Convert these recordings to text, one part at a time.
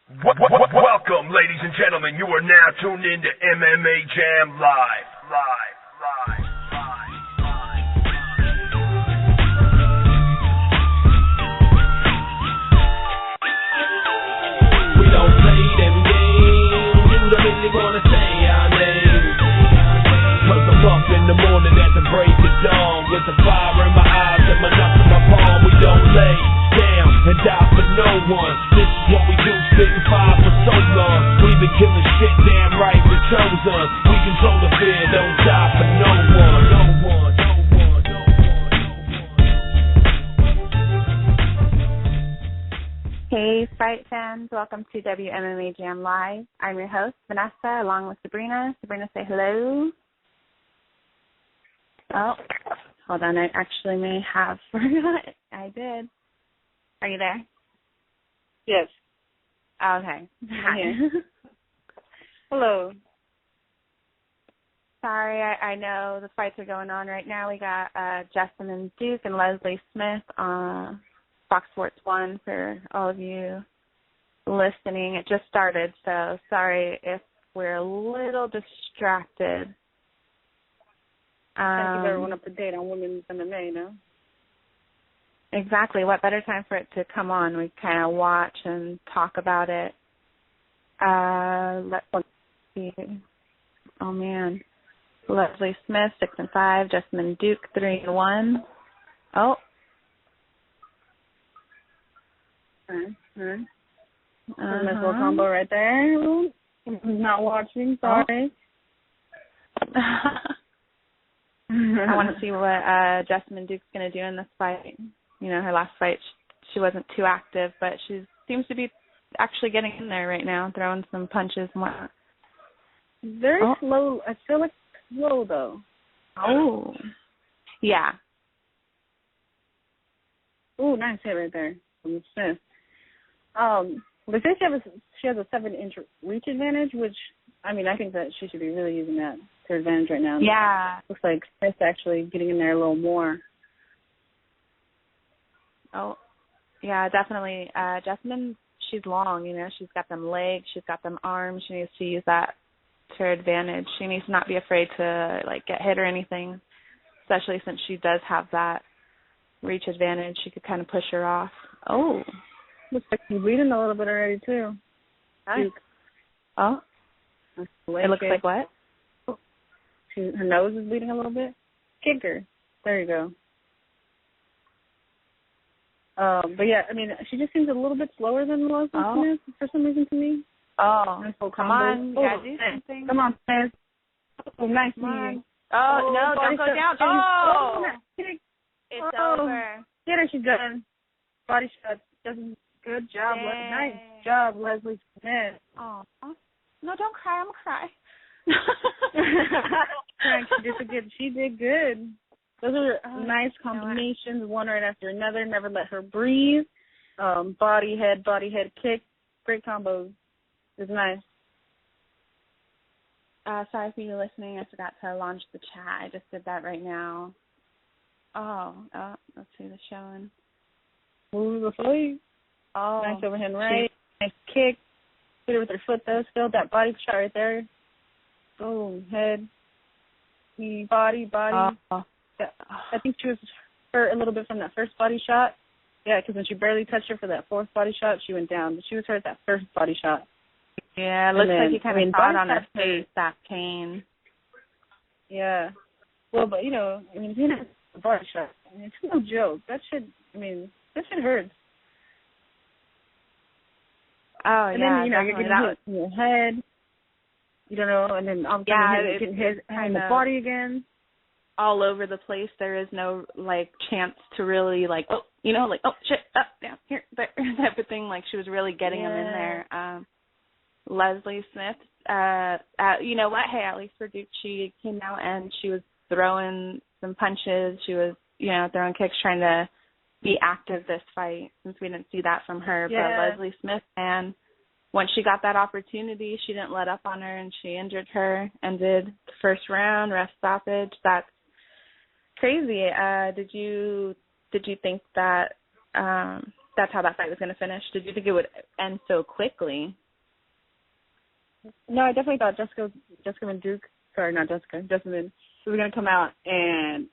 Welcome, ladies and gentlemen. You are now tuned in to MMA Jam Live. We don't play them games. You don't really wanna say our names. 'Cause I'm up in the morning at the break of dawn with the fire in my eyes and my nuts in my palm. We don't lay down and die for no one. This is what we do, spitting fire for so long. We've been killing shit damn right with toes on. We control the fear, don't die for no one. Hey, fight fans, welcome to WMMA Jam Live. I'm your host, Vanessa, along with Sabrina. Sabrina, say hello. Oh, hold on, I actually may have forgot. I did. Are you there? Yes. Okay. Hi. Hello. Sorry, I know the fights are going on right now. We got Justin and Duke and Leslie Smith on Fox Sports 1 for all of you listening. It just started, so sorry if we're a little distracted. Thank you for everyone up to date on women's MMA, no? Exactly. What better time for it to come on? We kind of watch and talk about it. Let's see. Oh, man. Leslie Smith, 6-5. Justin and Duke, 3-1. Oh. Nice little combo right there. Not watching, sorry. I want to see what Justin and Duke's going to do in this fight. You know, her last fight, she wasn't too active, but she seems to be actually getting in there right now, throwing some punches and whatnot. Very slow. I feel like slow, though. Oh. Yeah. Ooh, nice hit right there from Smith. They say she has a 7-inch reach advantage, which, I mean, I think that she should be really using that to her advantage right now. Yeah. Looks like Smith's actually getting in there a little more. Oh, yeah, definitely. Jasmine, she's long, you know. She's got them legs. She's got them arms. She needs to use that to her advantage. She needs to not be afraid to, like, get hit or anything, especially since she does have that reach advantage. She could kind of push her off. Oh. Looks like she's bleeding a little bit already, too. Nice. Oh. It looks like what? Her nose is bleeding a little bit. Kick her. There you go. But yeah, I mean, she just seems a little bit slower than Leslie Smith for some reason to me. Oh, come on. You gotta do something. Come on, Smith. Oh, nice to you. Oh, no, don't go down. Oh! It's over. Get her, she's done. Body shot. Good job. Nice job, Leslie Smith. Oh, no, don't cry. I'm gonna cry. She did good. Those are nice combinations, one right after another. Never let her breathe. Body head kick. Great combos. It's nice. Sorry for you listening. I forgot to launch the chat. I just did that right now. Oh, let's see the showing. Move the foot. Oh, nice overhand right. Nice kick. Hit her with her foot though. Still that body shot right there. Boom. Head. Knee. Body. Yeah. I think she was hurt a little bit from that first body shot. Yeah, because when she barely touched her for that fourth body shot, she went down. But she was hurt at that first body shot. Yeah, it looks like you kind of caught on her face, that pain. Yeah. Well, but, you know, I mean, if you have a body shot, I mean, it's no joke. That shit hurts. Oh, and yeah. And then, you know, you're getting hit in your head. You don't know, and then all of a sudden you're getting hit in the body again. All over the place. There is no, like, chance to really, like, oh, you know, like, oh, shit, up, down, here, there, type of thing. Like, she was really getting them in there. Leslie Smith, you know what? Hey, at least for Duke, she came out and she was throwing some punches. She was, you know, throwing kicks, trying to be active this fight, since we didn't see that from her. Yeah. But Leslie Smith, and once she got that opportunity, she didn't let up on her, and she injured her, ended the first round, ref stoppage. That's crazy. Did you think that that's how that fight was going to finish? Did you think it would end so quickly? No, I definitely thought Jessamine was going to come out and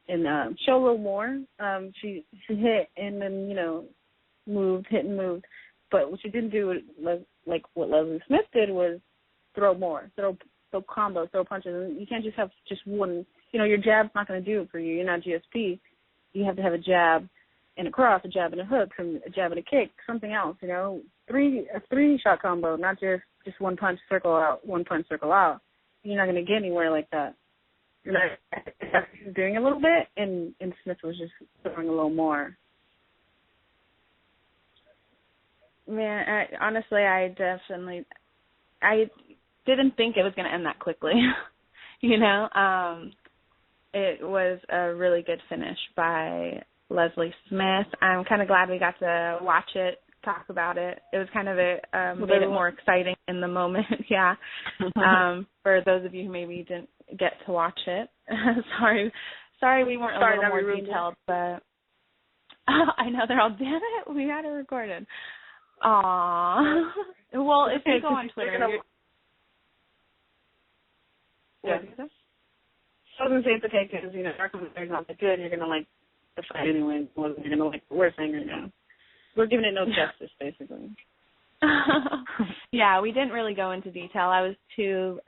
show a little more. She hit and then, hit and moved. But what she didn't do, like what Leslie Smith did, was throw more, throw combos, throw punches. And you can't just have just one. Your jab's not going to do it for you. You're not GSP. You have to have a jab and a cross, a jab and a hook, a jab and a kick, something else. A three-shot combo, not just one punch, circle out, one punch, circle out. You're not going to get anywhere like that. She was doing a little bit, and Smith was just throwing a little more. Man, honestly, I didn't think it was going to end that quickly. It was a really good finish by Leslie Smith. I'm kind of glad we got to watch it, talk about it. It was kind of made it more exciting in the moment. Yeah. For those of you who maybe didn't get to watch it, sorry we weren't a little more detailed, but I know they're all, damn it, we had it recorded. Aww. Well, if you go on Twitter, yeah. I was going to say it's okay because, our commentary is not that good. You're going to like the fight anyway. You're going to like what we're saying right now. We're giving it no justice, basically. Yeah, we didn't really go into detail. I was too,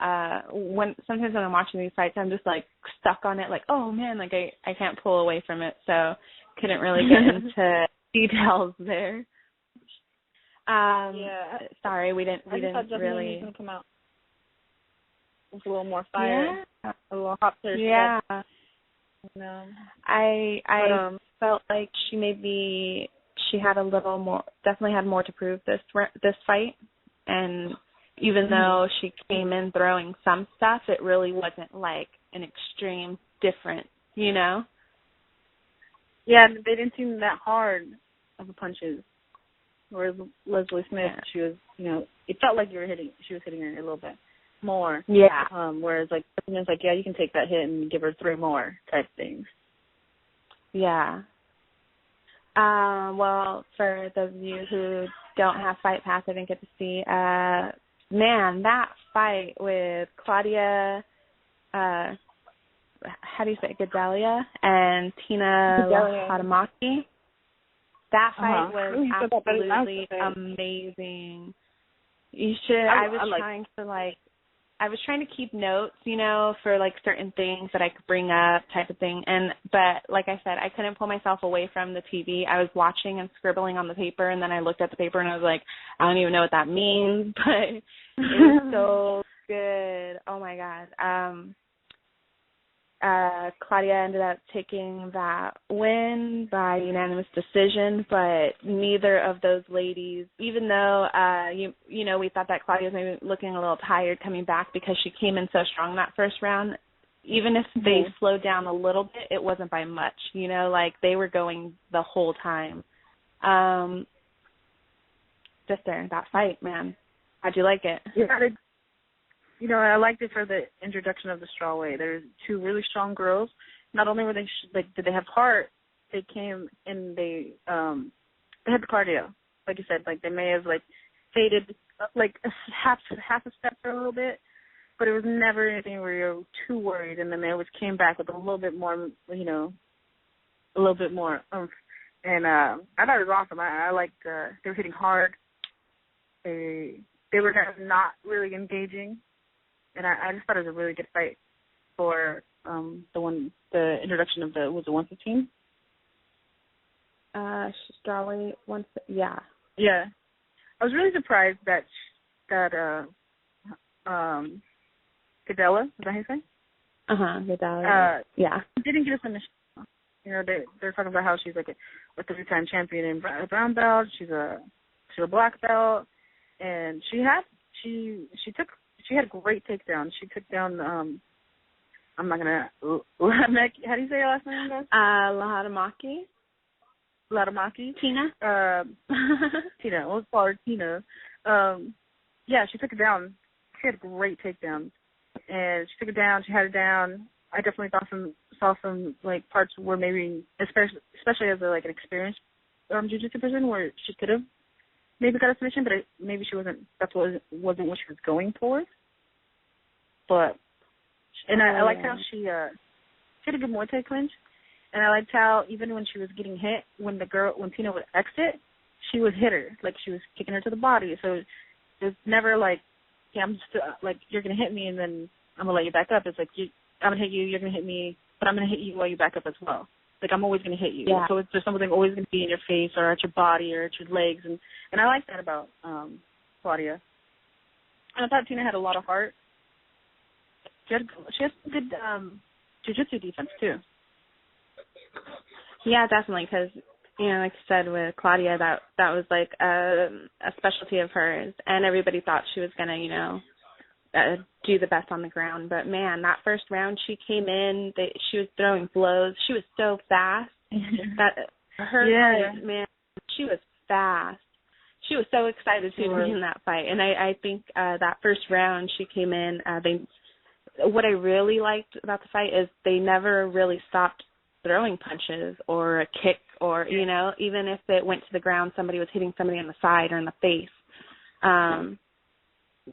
sometimes when I'm watching these fights, I'm just like stuck on it, like, oh man, like I can't pull away from it, so couldn't really get into details there. Yeah. Sorry, we didn't really. Was going to come out with a little more fire, yeah. A little hot player. Yeah. No. I felt like she had a little more, definitely had more to prove this fight, and even though she came in throwing some stuff, it really wasn't like an extreme difference, Yeah, they didn't seem that hard of the punches. Whereas Leslie Smith, she was, it felt like she was hitting her a little bit more. Yeah. Whereas like it's like, yeah, you can take that hit and give her 3 more type things. Yeah. Well, for those of you who don't have Fight Pass, I didn't get to see, man, that fight with Claudia, how do you say it, Gadelia, and Tina Hadamaki, that fight was absolutely amazing. You should, I was trying to keep notes, for like certain things that I could bring up type of thing. But like I said, I couldn't pull myself away from the TV. I was watching and scribbling on the paper, and then I looked at the paper and I was like, I don't even know what that means, but it was so good. Oh my God. Claudia ended up taking that win by unanimous decision, but neither of those ladies, even though we thought that Claudia was maybe looking a little tired coming back because she came in so strong that first round, even if they slowed down a little bit, it wasn't by much, like they were going the whole time. Just there, that fight, man. How'd you like it? I liked it for the introduction of the strawweight. There's 2 really strong girls. Not only were they did they have heart, they came and they had the cardio. Like you said, like they may have like faded like half a step for a little bit, but it was never anything where you're too worried. And then they always came back with a little bit more, a little bit more oomph. And I thought it was awesome. I liked they were hitting hard. They were not really engaging. And I just thought it was a really good fight for the introduction of the 115. Strawweight 115. Yeah. Yeah, I was really surprised that Gadella, is that how you say? Gadella. Yeah. Didn't get a submission. They're talking about how she's like a 3-time champion in brown belt. She's a black belt, and she had a great takedown. She took down, I'm not going to, how do you say your last name, guys? Hadamaki. Tina? Tina. We'll call her Tina. Yeah, she took it down. She had a great takedown. And she took it down. She had it down. I definitely saw some like parts where maybe, especially as an experienced jiu-jitsu person where she could have maybe got a submission, but maybe she wasn't. Wasn't what she was going for. But I liked how she had a good Muay Thai clinch, and I liked how even when she was getting hit, when Tina would exit, she would hit her, like she was kicking her to the body. So it's never like, yeah, I'm just like, you're gonna hit me and then I'm gonna let you back up. It's like, I'm gonna hit you, you're gonna hit me, but I'm gonna hit you while you back up as well. Like, I'm always gonna hit you. Yeah. So there's something always gonna be in your face or at your body or at your legs, and I like that about Claudia. And I thought Tina had a lot of heart. She has some good jiu-jitsu defense too. Yeah, definitely, because, you know, like you said with Claudia, that was like a specialty of hers, and everybody thought she was going to, you know, do the best on the ground. But, man, that first round she came in, she was throwing blows. She was so fast. Man, she was fast. She was so excited to be in that fight. And I think that first round she came in, what I really liked about the fight is they never really stopped throwing punches or a kick or, you know, even if it went to the ground, somebody was hitting somebody on the side or in the face.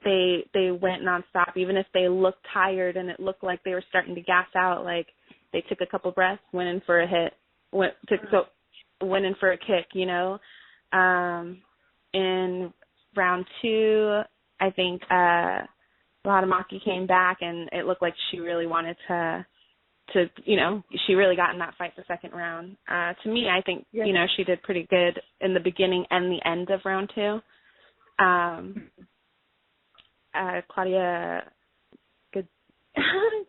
They went nonstop, even if they looked tired and it looked like they were starting to gas out. Like, they took a couple breaths, went in for a hit, went in for a kick, you know. In round 2, I think Radamaki came back, and it looked like she really wanted to, you know, she really got in that fight the second round. To me, I think, you know, she did pretty good in the beginning and the end of round 2. Claudia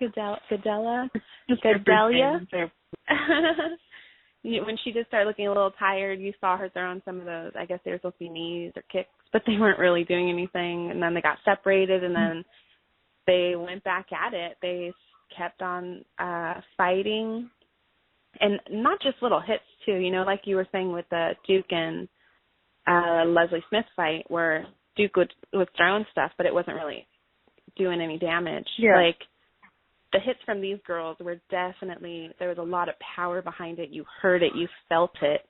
Gadelia. When she did start looking a little tired, you saw her throwing some of those, I guess they were supposed to be knees or kicks, but they weren't really doing anything. And then they got separated, and then they went back at it. They kept on fighting, and not just little hits too, you know, like you were saying with the Duke and Leslie Smith fight, where Duke was throwing stuff, but it wasn't really doing any damage. Like, the hits from these girls were definitely, there was a lot of power behind it. You heard it, you felt it.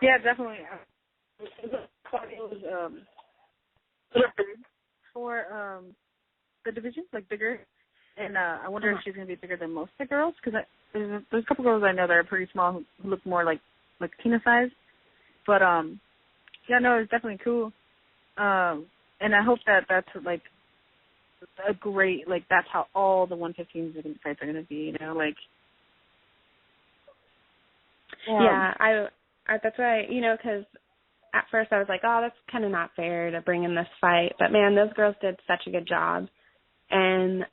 Yeah, definitely. Claudia was for the division, like bigger, and I wonder if she's going to be bigger than most of the girls, because there's a couple girls I know that are pretty small who look more like Tina size, but yeah, no, it's definitely cool, and I hope that that's like a great, like, that's how all the 115s fights are going to be, you know, like. Yeah, I that's right, you know, because at first I was like, oh, that's kind of not fair to bring in this fight. But, man, those girls did such a good job. And,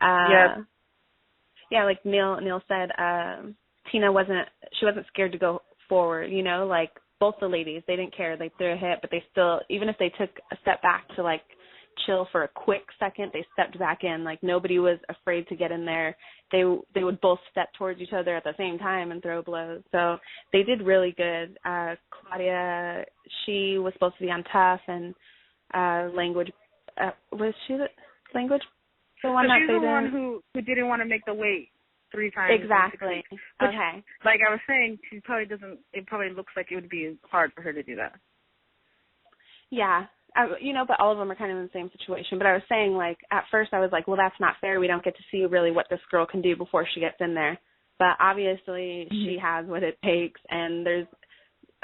yeah, like Neil said, Tina wasn't scared to go forward, you know, like both the ladies, they didn't care. They threw a hit, but they still, even if they took a step back to, like, chill for a quick second, they stepped back in. Like, nobody was afraid to get in there. They would both step towards each other at the same time and throw blows. So they did really good. Claudia, she was supposed to be on tough, and Language, was she the Language? The one that she's the one who didn't want to make the weight 3 times. Exactly. Which, okay. Like I was saying, it probably looks like it would be hard for her to do that. Yeah. You know, but all of them are kind of in the same situation. But I was saying, like, at first I was like, well, that's not fair. We don't get to see really what this girl can do before she gets in there. But obviously she has what it takes, and there's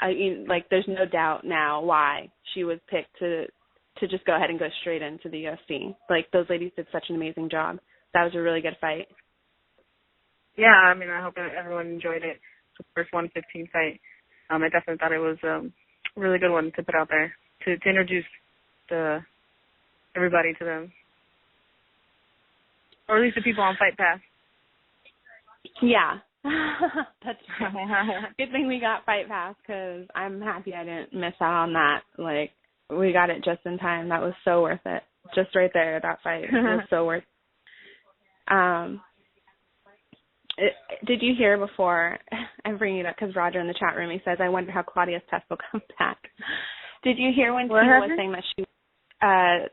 no doubt now why she was picked to just go ahead and go straight into the UFC. Like, those ladies did such an amazing job. That was a really good fight. Yeah, I mean, I hope everyone enjoyed it. The first 115 fight. I definitely thought it was a really good one to put out there to introduce everybody to them, or at least the people on Fight Pass. Yeah, that's good thing we got Fight Pass, because I'm happy I didn't miss out on that. Like, we got it just in time. That was so worth it. Just right there, that fight was so worth it. Did you hear before, I'm bringing it up because Roger in the chat room, he says, I wonder how Claudia's test will come back. Did you hear when Tina was saying that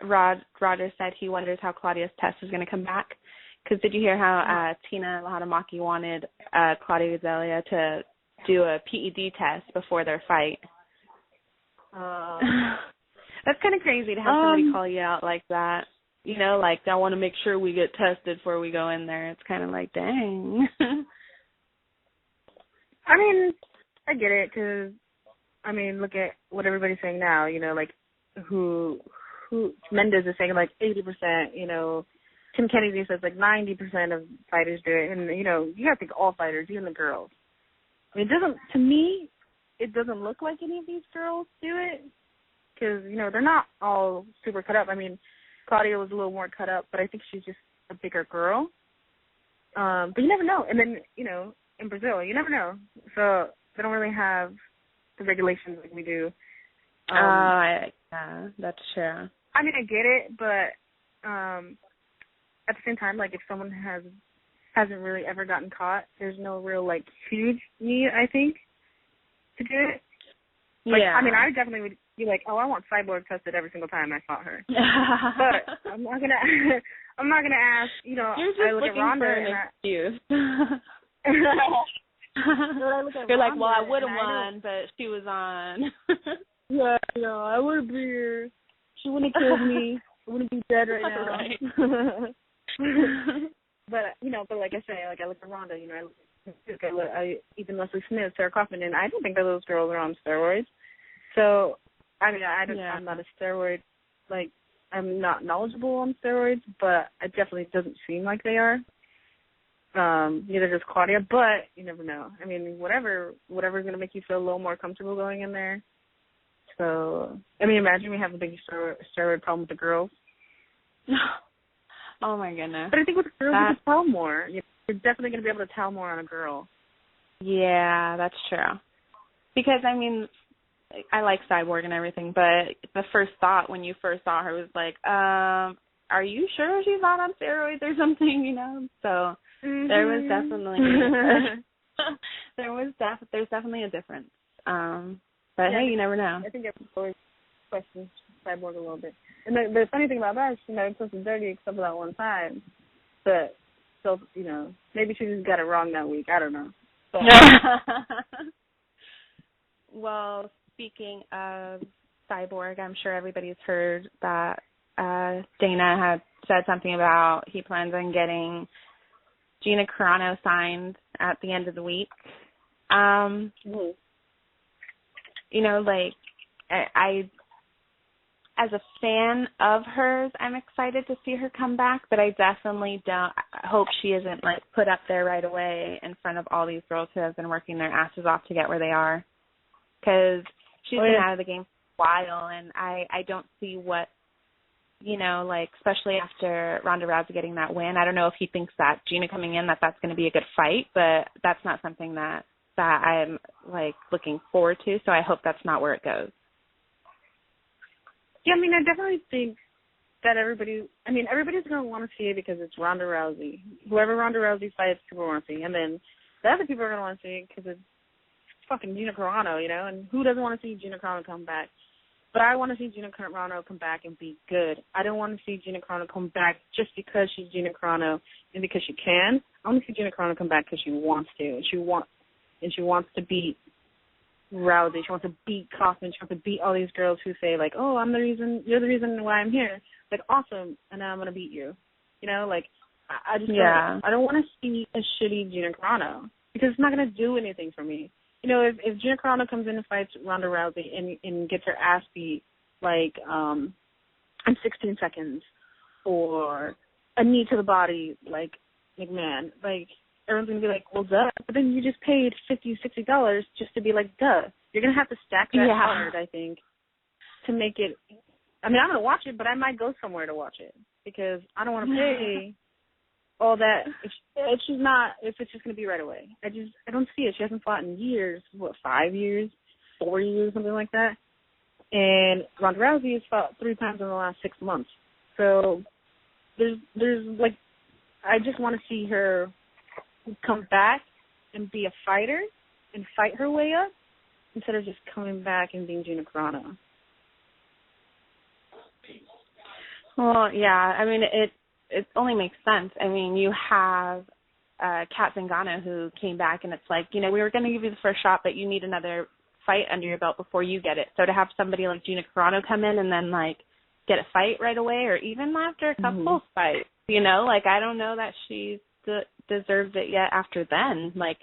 Roger said he wonders how Claudia's test is going to come back? Because did you hear how Tina Lahatamaki wanted Claudia Gadelha to do a PED test before their fight? That's kind of crazy to have somebody call you out like that. You know, like, I want to make sure we get tested before we go in there. It's kind of like, dang. I mean, I get it, because, I mean, look at what everybody's saying now, you know, like, who Mendez is saying, like, 80%, you know, Tim Kennedy says, like, 90% of fighters do it, and, you know, you have to think all fighters, even the girls. I mean, to me, it doesn't look like any of these girls do it, because, you know, they're not all super cut up. I mean, Claudia was a little more cut up, but I think she's just a bigger girl. But you never know. And then, you know, in Brazil, you never know. So they don't really have the regulations like we do. Yeah, that's true. I mean, I get it, but at the same time, like, if someone hasn't really ever gotten caught, there's no real, like, huge need, I think, to do it. Like, yeah. I mean, I definitely would be like, oh, I want Cyborg tested every single time I fought her. But I'm not gonna ask. You know, you're just I look looking at Ronda for an excuse. You're like, well, I would have won, but she was on. Yeah, I would be here. She wouldn't have killed me. I wouldn't be dead right now. Right. But like I say, like, I look at Ronda. You know, even Leslie Smith, Sarah Kaufman, and I don't think that those girls are on steroids. So, I mean, I'm not a steroid, like, I'm not knowledgeable on steroids, but it definitely doesn't seem like they are. Neither does Claudia, but you never know. I mean, whatever's going to make you feel a little more comfortable going in there. So, I mean, imagine we have a big steroid problem with the girls. Oh, my goodness. But I think with girls, you can tell more. You're definitely going to be able to tell more on a girl. Yeah, that's true. Because, I mean, I like Cyborg and everything, but the first thought when you first saw her was like, are you sure she's not on steroids or something, you know? So there was definitely there's definitely a difference. But hey, you never know. I think that's always questions Cyborg a little bit. And the funny thing about that is she never took some dirty except for that one time. But so, you know, maybe she just got it wrong that week. I don't know. Well, speaking of Cyborg, I'm sure everybody's heard that Dana had said something about he plans on getting Gina Carano signed at the end of the week. You know, like, I as a fan of hers, I'm excited to see her come back, but I definitely hope she isn't, like, put up there right away in front of all these girls who have been working their asses off to get where they are. Because she's been out of the game for a while, and I don't see what, you know, like, especially after Ronda Rousey getting that win. I don't know if he thinks that Gina coming in, that's going to be a good fight, but that's not something that I'm, like, looking forward to, so I hope that's not where it goes. Yeah, I mean, I definitely think that everybody's going to want to see it because it's Ronda Rousey. Whoever Ronda Rousey fights, people want to see. And then the other people are going to want to see it because it's fucking Gina Carano, you know, and who doesn't want to see Gina Carano come back? But I want to see Gina Carano come back and be good. I don't want to see Gina Carano come back just because she's Gina Carano and because she can. I want to see Gina Carano come back because she wants to, and she wants to beat Rousey. She wants to beat Kaufman. She wants to beat all these girls who say, like, oh, you're the reason why I'm here. Like, awesome, and now I'm going to beat you. You know, like, I just I don't want to see a shitty Gina Carano because it's not going to do anything for me. You know, if Gina Carano comes in and fights Ronda Rousey and gets her ass beat, like, in 16 seconds, or a knee to the body, like McMahon, like, everyone's going to be like, well, duh. But then you just paid $50, $60 just to be like, duh. You're going to have to stack that hard, I think, to make it. I mean, I'm going to watch it, but I might go somewhere to watch it because I don't want to pay all that if it's just going to be right away. I don't see it. She hasn't fought in years. What, 5 years, 4 years, something like that. And Ronda Rousey has fought 3 times in the last 6 months. So there's like, I just want to see her come back and be a fighter and fight her way up instead of just coming back and being Gina Carano. Well, yeah, I mean, it only makes sense. I mean, you have Kat Zingano who came back, and it's like, you know, we were going to give you the first shot, but you need another fight under your belt before you get it. So to have somebody like Gina Carano come in and then, like, get a fight right away, or even after a couple fights, you know, like, I don't know that she's deserved it yet after then. Like,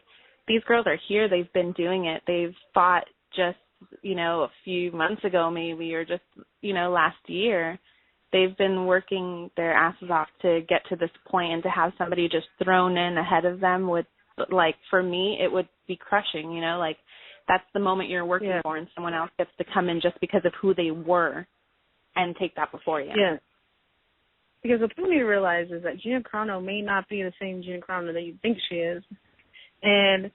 these girls are here. They've been doing it. They've fought just, you know, a few months ago maybe, or just, you know, last year. They've been working their asses off to get to this point, and to have somebody just thrown in ahead of them would, like, for me, it would be crushing, you know, like, that's the moment you're working for, and someone else gets to come in just because of who they were and take that before you. Yeah. Because what people need to realize is that Gina Carano may not be the same Gina Carano that you think she is. And,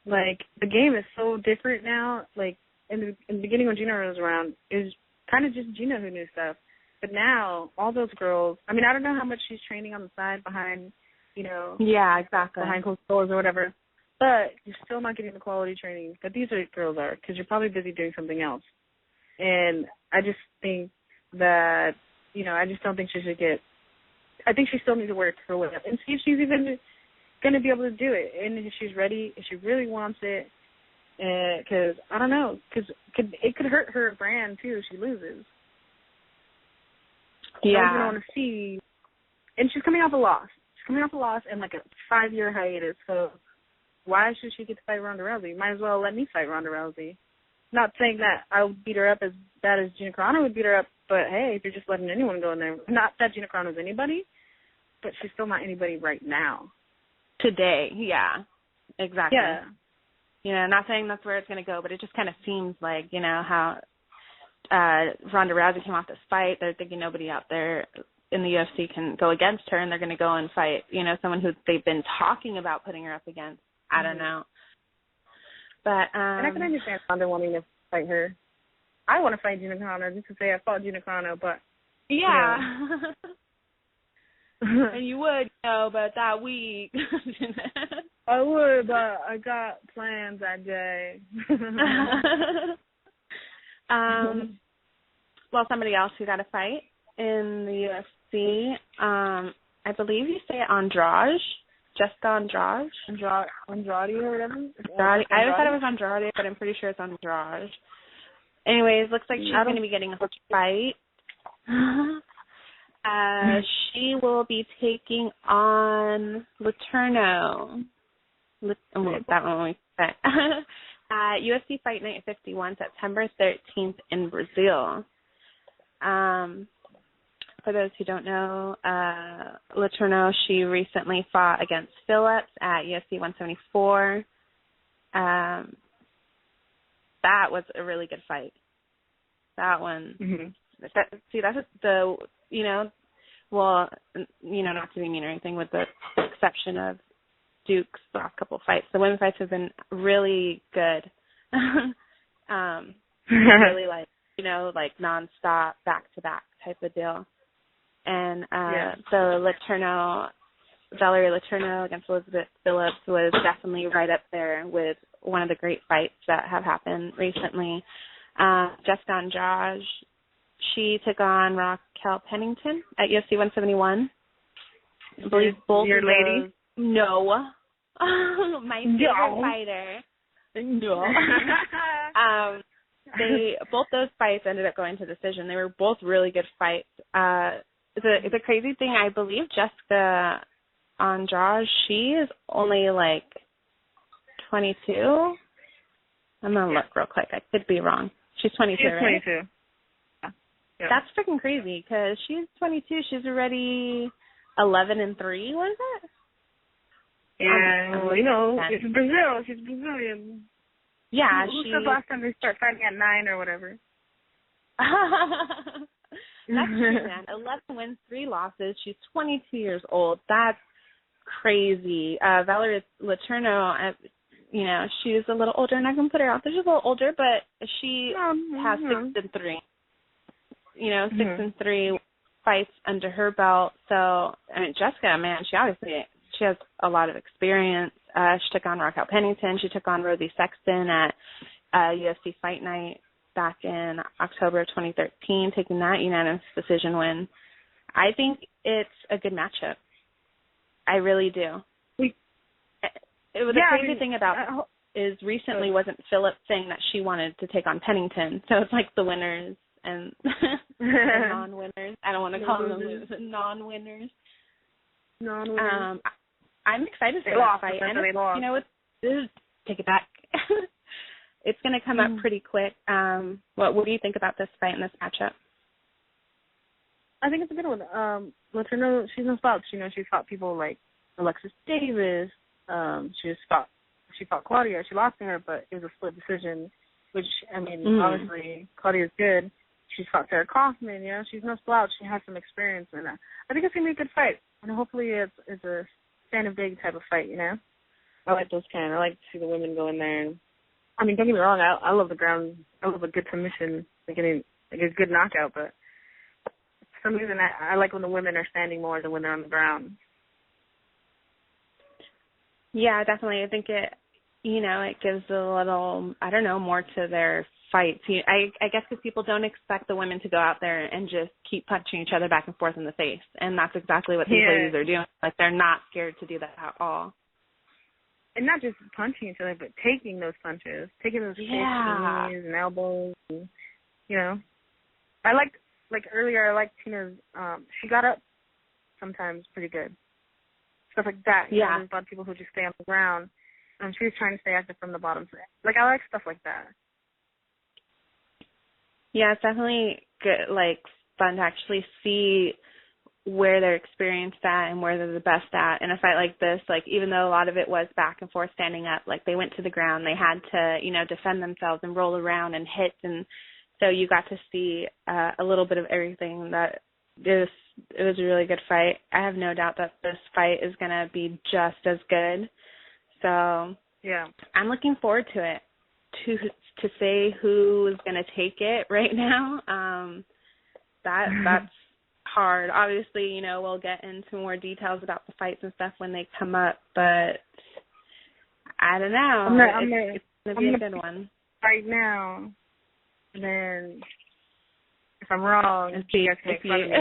like, the game is so different now. Like, in the beginning when Gina was around, it was kind of just Gina who knew stuff. But now, all those girls, I mean, I don't know how much she's training on the side behind, you know. Yeah, exactly. Behind closed doors or whatever. But you're still not getting the quality training that these girls are, because you're probably busy doing something else. And I just think that, you know, I just don't think she should get, I think she still needs to work her way up and see if she's even going to be able to do it. And if she's ready, if she really wants it, because, I don't know, because it could hurt her brand, too, if she loses. Yeah. I don't want to see, and she's coming off a loss. She's coming off a loss and, like, a 5-year hiatus, so why should she get to fight Ronda Rousey? Might as well let me fight Ronda Rousey. Not saying that I would beat her up as bad as Gina Carano would beat her up, but, hey, if you're just letting anyone go in there, not that Gina Carano's anybody, but she's still not anybody right now. Today, yeah, exactly. Yeah. You know, not saying that's where it's going to go, but it just kind of seems like, you know, how Ronda Rousey came off this fight. They're thinking nobody out there in the UFC can go against her, and they're going to go and fight, you know, someone who they've been talking about putting her up against. I don't know. But and I can understand Ronda wanting to fight her. I want to fight Gina Carano just to say I fought Gina Carano, but yeah. You know. And you would, you know, but that week. I would, but I got plans that day. Well, somebody else who got a fight in the UFC, I believe you say Andrade. Jessica Andrade? Andrade or whatever? Andrade. I always thought it was Andrade, but I'm pretty sure it's Andrade. Anyways, looks like she's going to be getting a fight. She will be taking on Letourneau. That one we said. UFC Fight Night 51, September 13th in Brazil. For those who don't know, Letourneau, she recently fought against Phillips at UFC 174. That was a really good fight. That one. Mm-hmm. That's the, you know, well, you know, not to be mean or anything, with the exception of Duke's last couple of fights. The women's fights have been really good. Really, like, you know, like nonstop, back-to-back type of deal. And so Valerie Letourneau against Elizabeth Phillips was definitely right up there with one of the great fights that have happened recently. Jessica Andrade, she took on Raquel Pennington at UFC 171. I believe both your of lady? those. No. My favorite fighter. No. Both those fights ended up going to decision. They were both really good fights. The crazy thing, I believe Jessica Andrade, she is only like 22. I'm going to look real quick. I could be wrong. She's 22, She's right? 22. Yeah. That's freaking crazy because she's 22. She's already 11-3, was it? Yeah, well, you know, it's Brazil. She's Brazilian. Yeah, Who said last time they start fighting at 9 or whatever? That's true, man. 11 wins, 3 losses. She's 22 years old. That's crazy. Valerie Letourneau, you know, she's a little older, and I can put her out there. She's a little older, but she has 6-3. You know, 6-3 fights under her belt. So, I mean, Jessica, man, she has a lot of experience. She took on Raquel Pennington. She took on Rosie Sexton at UFC Fight Night back in October of 2013, taking that unanimous decision win. I think it's a good matchup. I really do. The crazy thing about is recently wasn't Phillip saying that she wanted to take on Pennington, so it's like the winners and the non-winners. I don't want to call them the non-winners. Non-winners. I'm excited for that fight. And you know what? Take it back. It's going to come up pretty quick. What do you think about this fight and this matchup? I think it's a good one. Let her know she's no slouch. You know, she's fought people like Alexis Davis. She fought Claudia. She lost to her, but it was a split decision, which, I mean, obviously Claudia's good. She's fought Sarah Kaufman, you know. She's no slouch. She has some experience in that. I think it's going to be a good fight. And hopefully it's a stand of big type of fight, you know. I like those kind. I like to see the women go in there. And, I mean, don't get me wrong. I love the ground. I love a good submission, like a good knockout. But for some reason, I like when the women are standing more than when they're on the ground. Yeah, definitely. I think it gives a little, I don't know, more to their fights. I guess because people don't expect the women to go out there and just keep punching each other back and forth in the face. And that's exactly what these ladies are doing. Like, they're not scared to do that at all. And not just punching each other, but taking those punches, taking those kicks and knees and elbows. And, you know, I liked Tina's, she got up sometimes pretty good. Stuff like that. You know, there's a lot of people who just stay on the ground. She was trying to stay active from the bottom. Like, I like stuff like that. Yeah, it's definitely good, like, fun to actually see where they're experienced at and where they're the best at in a fight like this. Like, even though a lot of it was back and forth standing up, like, they went to the ground. They had to, you know, defend themselves and roll around and hit. And so you got to see a little bit of everything. It was a really good fight. I have no doubt that this fight is going to be just as good. So yeah, I'm looking forward to it. To say who is going to take it right now, that's hard. Obviously, you know, we'll get into more details about the fights and stuff when they come up, but I don't know. It's going to be a good one. Right now, and then if I'm wrong, you guys can make fun of me.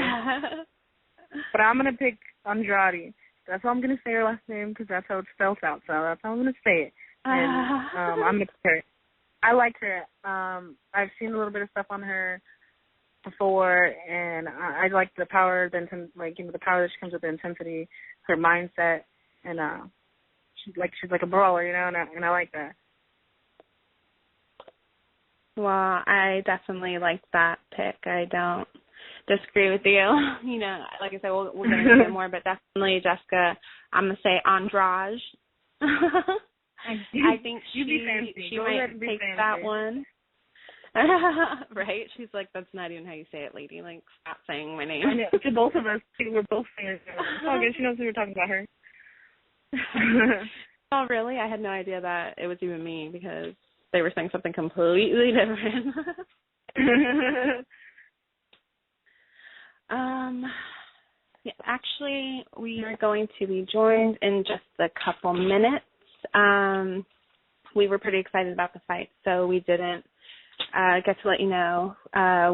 But I'm going to pick Andrade. That's how I'm going to say her last name because that's how it's spelled out. So that's how I'm going to say it. And I'm going to pick her. I like her. I've seen a little bit of stuff on her before, and I like the power, the power that she comes with, the intensity, her mindset, and she's like a brawler, you know, and I like that. Well, I definitely like that pick. I don't disagree with you. You know, like I said, we're going to hear more, but definitely, Jessica, I'm going to say Andrade. I think she might take that one. Right? She's like, that's not even how you say it, lady. Like, stop saying my name. I know. To both of us, we're both saying it. Oh, good. She knows we were talking about her. Oh, really? I had no idea that it was even me because they were saying something completely different. Yeah, actually, we are going to be joined in just a couple minutes. We were pretty excited about the fight, so we didn't get to let you know.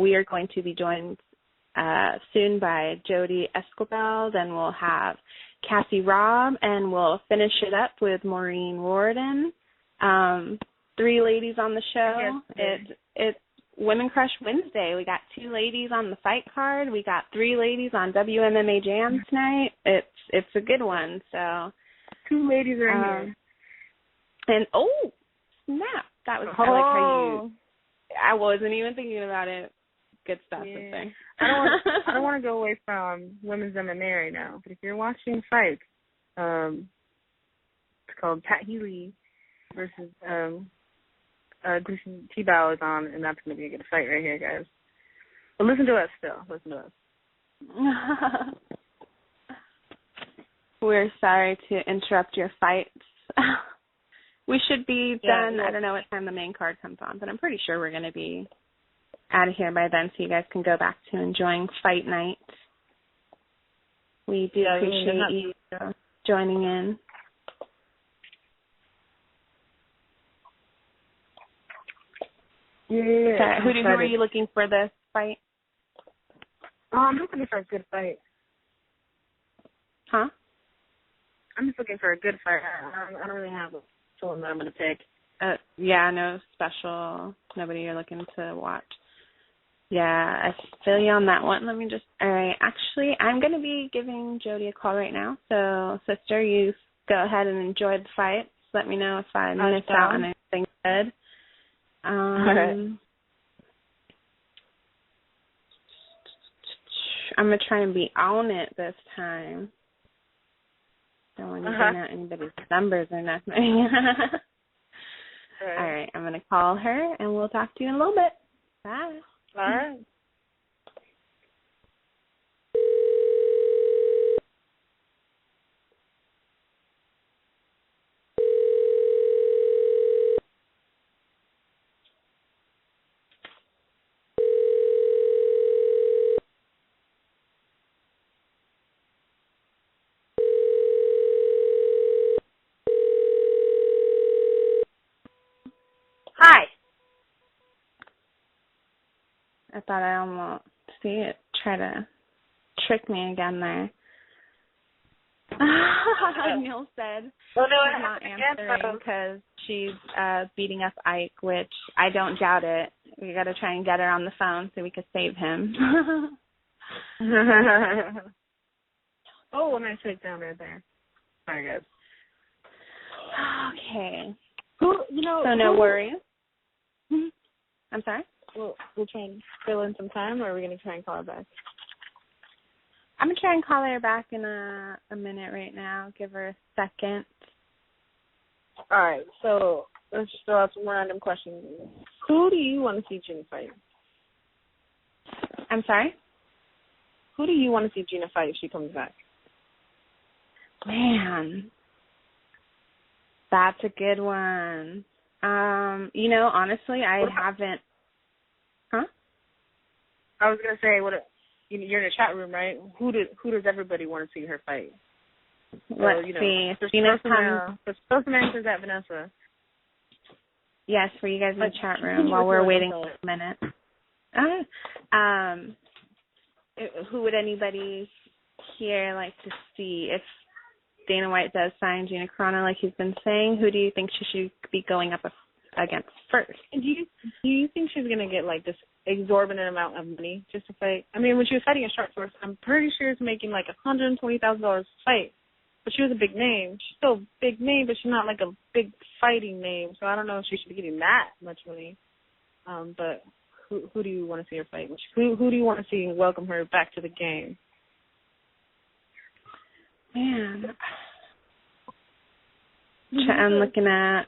We are going to be joined soon by Jody Escobel. Then we'll have Cassie Robb, and we'll finish it up with Maureen Riordon. 3 ladies on the show. It's Women Crush Wednesday. We got 2 ladies on the fight card. We got 3 ladies on WMMA Jam tonight. It's a good one. So 2 ladies are in here. And oh snap! That was I like how you. I wasn't even thinking about it. Good stuff. Yeah. I don't want to go away from women's MMA right now. But if you're watching fights, it's called Pat Healy versus Gleason T-Bow is on, and that's going to be a good fight right here, guys. But listen to us still. Listen to us. We're sorry to interrupt your fights. We should be done. I don't know what time the main card comes on, but I'm pretty sure we're going to be out of here by then so you guys can go back to enjoying fight night. We do appreciate you joining in. Yeah. Who are you looking for this fight? I'm looking for a good fight. Huh? I'm just looking for a good fight. I don't really have someone that I'm going to pick. Yeah, no special, nobody you're looking to watch. Yeah, I feel you on that one. Let me just, all right, actually, I'm going to be giving Jody a call right now. So, sister, you go ahead and enjoy the fight. Just let me know if I missed out on anything good. All right. I'm going to try and be on it this time. Don't want to bring out anybody's numbers or nothing. All right, I'm going to call her, and we'll talk to you in a little bit. Bye. All right. Hi. I thought I almost see it try to trick me again there. Neil said she's not answering because she's beating up Ike, which I don't doubt it. We got to try and get her on the phone so we could save him. Oh, a nice takedown right there. Sorry, guys. Okay. So no worries. I'm sorry? We'll try and fill in some time, or are we going to try and call her back? I'm going to try and call her back in a minute right now. Give her a second. All right, so let's just throw out some random questions. Who do you want to see Gina fight? I'm sorry? Who do you want to see Gina fight if she comes back? Man, that's a good one. Honestly, I haven't. Huh? I was gonna say, you're in a chat room, right? Who does everybody want to see her fight? Let's see. The first answer is that Vanessa. Yes, for you guys in the chat room while we're waiting for a minute. Who would anybody here like to see if Dana White does sign Gina Carano like he's been saying? Who do you think she should be going up against first? And do you think she's going to get like this exorbitant amount of money just to fight? I mean, when she was fighting a Shark Force, I'm pretty sure she was making like $120,000 to fight. But she was a big name. She's still a big name, but she's not like a big fighting name. So I don't know if she should be getting that much money. But who do you want to see her fight? Who do you want to see welcome her back to the game? Man. I'm looking at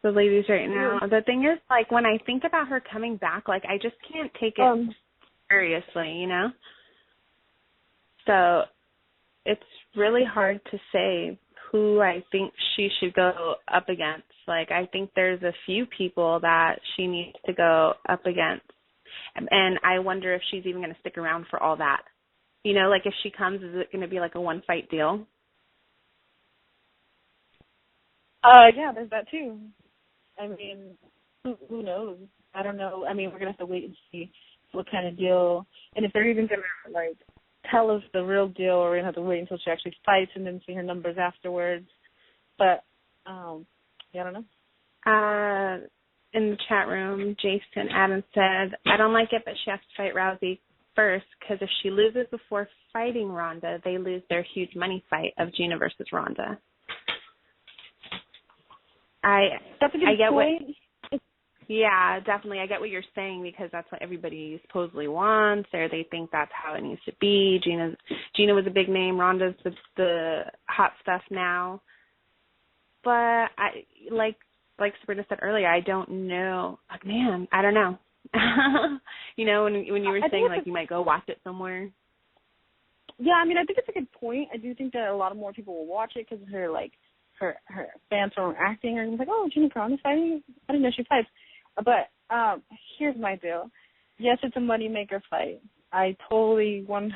the ladies right now. The thing is, like, when I think about her coming back, like, I just can't take it seriously, you know? So it's really hard to say who I think she should go up against. Like, I think there's a few people that she needs to go up against. And I wonder if she's even going to stick around for all that. You know, like, if she comes, is it going to be like a one-fight deal? Yeah, there's that too. I mean, who knows? I don't know. I mean, we're going to have to wait and see what kind of deal. And if they're even going to, like, tell us the real deal, or we're going to have to wait until she actually fights and then see her numbers afterwards. But, yeah, I don't know. In the chat room, Jason Adams said, I don't like it, but she has to fight Rousey first, because if she loses before fighting Ronda, they lose their huge money fight of Gina versus Ronda. That's a good point. Yeah, definitely. I get what you're saying, because that's what everybody supposedly wants, or they think that's how it needs to be. Gina was a big name. Ronda's the hot stuff now. But like Sabrina said earlier, I don't know. Like, man, I don't know. You know, when you were saying like you might go watch it somewhere. Yeah, I mean, I think it's a good point. I do think that a lot of more people will watch it because her fans from acting are like, oh, Gina Carano's fighting. I didn't know she fights. But here's my deal. Yes, it's a moneymaker fight. I totally 100%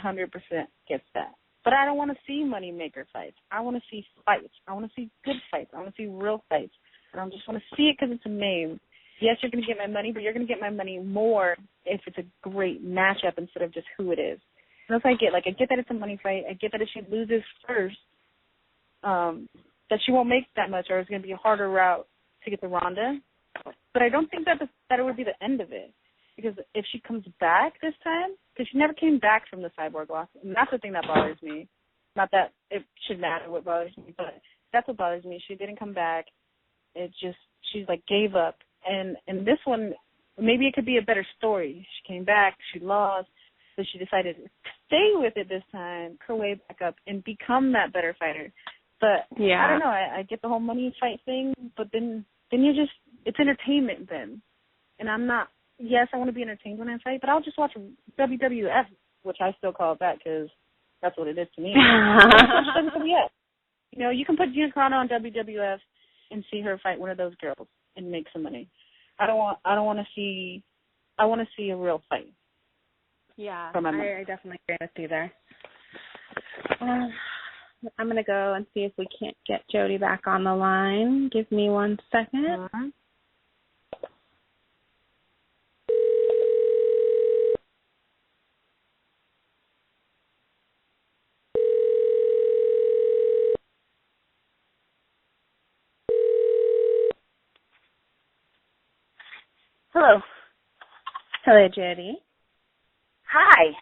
get that. But I don't want to see moneymaker fights. I want to see fights. I want to see good fights. I want to see real fights. And I just want to see it because it's a name. Yes, you're going to get my money, but you're going to get my money more if it's a great matchup instead of just who it is. That's what I get. Like, I get that it's a money fight. I get that if she loses first, that she won't make that much, or it's going to be a harder route to get to Ronda. But I don't think that it would be the end of it. Because if she comes back this time, because she never came back from the Cyborg loss, and that's the thing that bothers me. Not that it should matter what bothers me, but that's what bothers me. She didn't come back. It just, she's like gave up. And this one, maybe it could be a better story. She came back, she lost, so she decided to stay with it this time, her way back up, and become that better fighter. But yeah. I don't know, I get the whole money fight thing, but then you just, it's entertainment then. And I'm not, yes, I want to be entertained when I fight, but I'll just watch WWF, which I still call it that because that's what it is to me. WWF. You know, you can put Gina Carano on WWF and see her fight one of those girls and make some money. I want to see a real fight. Yeah, I definitely agree with you there. I'm going to go and see if we can't get Jody back on the line. Give me 1 second. Uh-huh. Hello. Hello, Jody. Hi.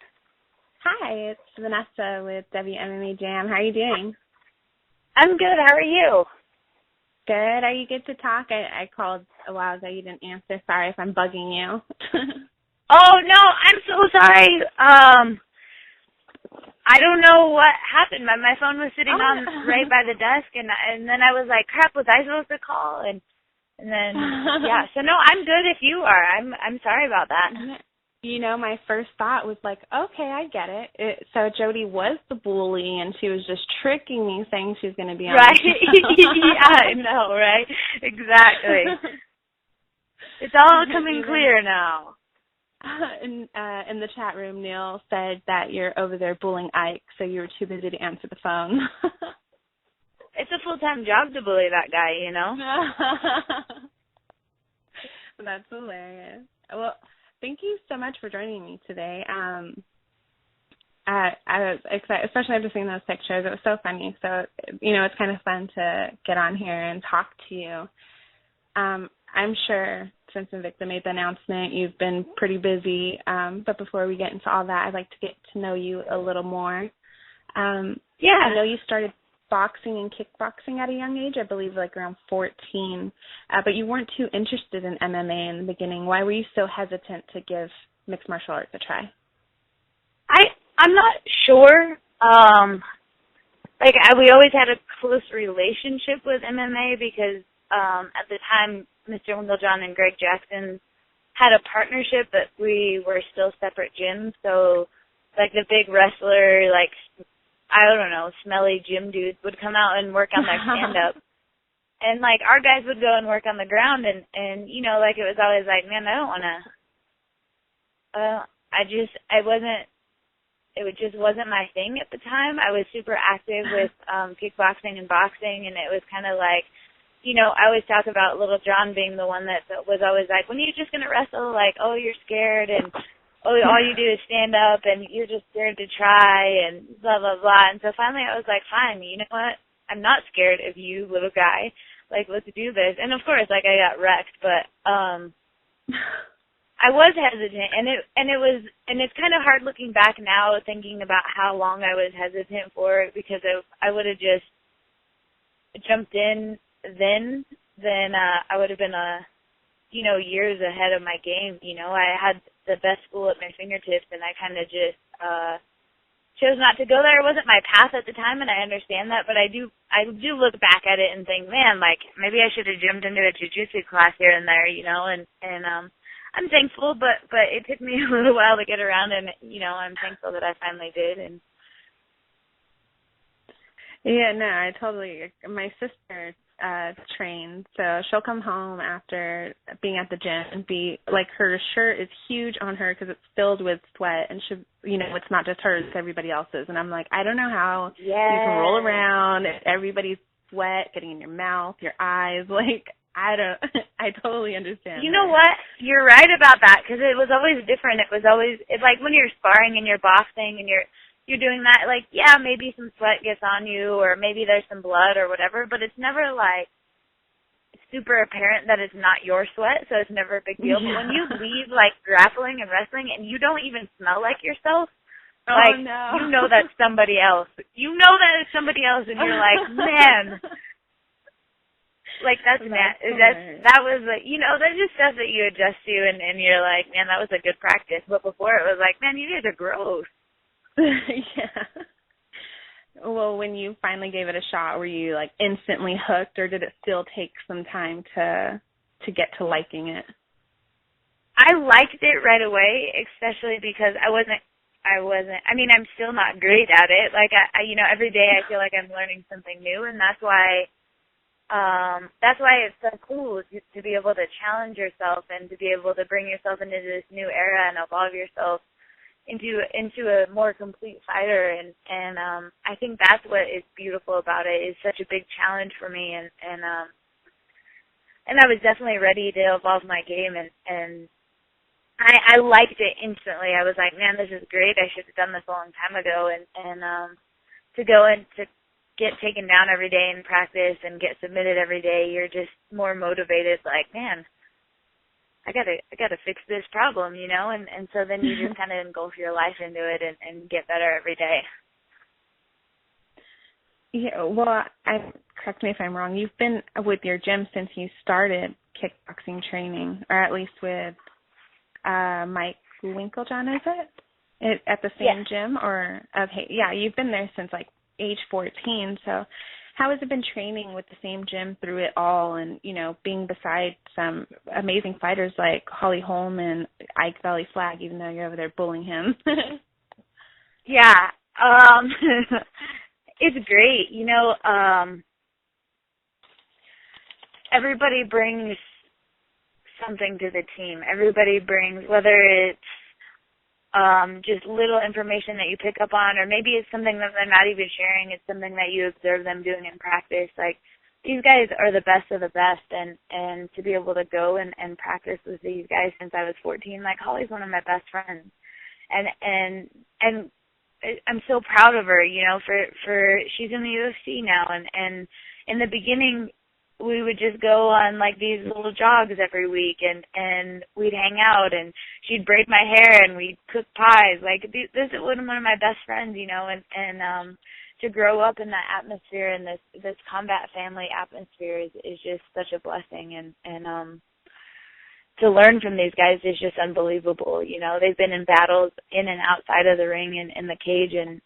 Hi, it's Vanessa with WMMA Jam. How are you doing? I'm good. How are you? Good. Are you good to talk? I called a while ago. You didn't answer. Sorry if I'm bugging you. Oh, no, I'm so sorry. I don't know what happened. My phone was sitting on right by the desk, and then I was like, crap, was I supposed to call? And then, yeah. So, no, I'm good if you are. I'm sorry about that. You know, my first thought was like, okay, I get it. So Jody was the bully, and she was just tricking me, saying she's going to be on. Right. Yeah, I know, right? Exactly. It's all coming clear now. In the chat room, Neil said that you're over there bullying Ike, so you were too busy to answer the phone. It's a full-time job to bully that guy, you know? That's hilarious. Well, thank you so much for joining me today. I was excited, especially after seeing those pictures. It was so funny. So, you know, it's kind of fun to get on here and talk to you. I'm sure since Invicta made the announcement, you've been pretty busy. But before we get into all that, I'd like to get to know you a little more. Yeah. I know you started boxing and kickboxing at a young age, I believe like around 14, but you weren't too interested in MMA in the beginning. Why were you so hesitant to give mixed martial arts a try? I'm not sure. We always had a close relationship with MMA because at the time Mr. Winglejohn and Greg Jackson had a partnership, but we were still separate gyms. So like the big wrestler, like I don't know, smelly gym dudes would come out and work on their stand-up. And, like, our guys would go and work on the ground, and you know, like, it was always like, man, I don't want to, it just wasn't my thing at the time. I was super active with kickboxing and boxing, and it was kind of like, you know, I always talk about Little John being the one that was always like, when are you just going to wrestle? Like, oh, you're scared, and all you do is stand up, and you're just scared to try, and blah, blah, blah. And so finally I was like, fine, you know what? I'm not scared of you, little guy. Like, let's do this. And, of course, like, I got wrecked, but I was hesitant. And it's kind of hard looking back now thinking about how long I was hesitant for it because I would have just jumped in then I would have been years ahead of my game. You know, I had the best school at my fingertips, and I kind of just chose not to go there. It wasn't my path at the time, and I understand that, but I do look back at it and think, man, like, maybe I should have jumped into a jiu-jitsu class here and there, you know, and I'm thankful, but it took me a little while to get around, and, you know, I'm thankful that I finally did. And yeah, no, I totally, my sister trained, so she'll come home after being at the gym and be like, her shirt is huge on her because it's filled with sweat, and she, you know, it's not just hers, it's everybody else's. And I'm like, I don't know how you can roll around, everybody's sweat getting in your mouth, your eyes, like, I totally understand. You know what? You're right about that, because it was always different. It was always, like when you're sparring and you're boxing and you're doing that, like, yeah, maybe some sweat gets on you or maybe there's some blood or whatever, but it's never like super apparent that it's not your sweat, so it's never a big deal. Yeah. But when you leave like grappling and wrestling and you don't even smell like yourself, oh, no. you know that's somebody else. You know that it's somebody else, and you're like, man. Like, that was, like, you know, that's just stuff that you adjust to, and you're like, man, that was a good practice. But before it was like, man, you guys are gross. Yeah. Well, when you finally gave it a shot, were you, like, instantly hooked, or did it still take some time to get to liking it? I liked it right away, especially because I mean, I'm still not great at it. Like, I you know, every day I feel like I'm learning something new, and that's why it's so cool to be able to challenge yourself and to be able to bring yourself into this new era and evolve yourself into a more complete fighter. And I think that's what is beautiful about it. It's such a big challenge for me, and I was definitely ready to evolve my game, and I liked it instantly. I was like, man, this is great. I should have done this a long time ago, and to go and to get taken down every day in practice and get submitted every day, you're just more motivated, like, man, I gotta fix this problem, you know, and so then you just kind of engulf your life into it and get better every day. Yeah, well, correct me if I'm wrong, you've been with your gym since you started kickboxing training, or at least with Mike Winklejohn, is it? At the same gym, or, okay, yeah, you've been there since, like, age 14, so how has it been training with the same gym through it all, and, you know, being beside some amazing fighters like Holly Holm and Ike Valley Flag, even though you're over there bullying him? Yeah, it's great. You know, everybody brings something to the team. Everybody brings, whether it's just little information that you pick up on, or maybe it's something that they're not even sharing. It's something that you observe them doing in practice. Like, these guys are the best of the best, and to be able to go and practice with these guys since I was 14, like, Holly's one of my best friends, and I'm so proud of her, you know, for she's in the UFC now, and in the beginning, we would just go on, like, these little jogs every week, and we'd hang out, and she'd braid my hair, and we'd cook pies. Like, this is one of my best friends, you know, and to grow up in that atmosphere and this combat family atmosphere is just such a blessing, and to learn from these guys is just unbelievable. You know, they've been in battles in and outside of the ring and in the cage, and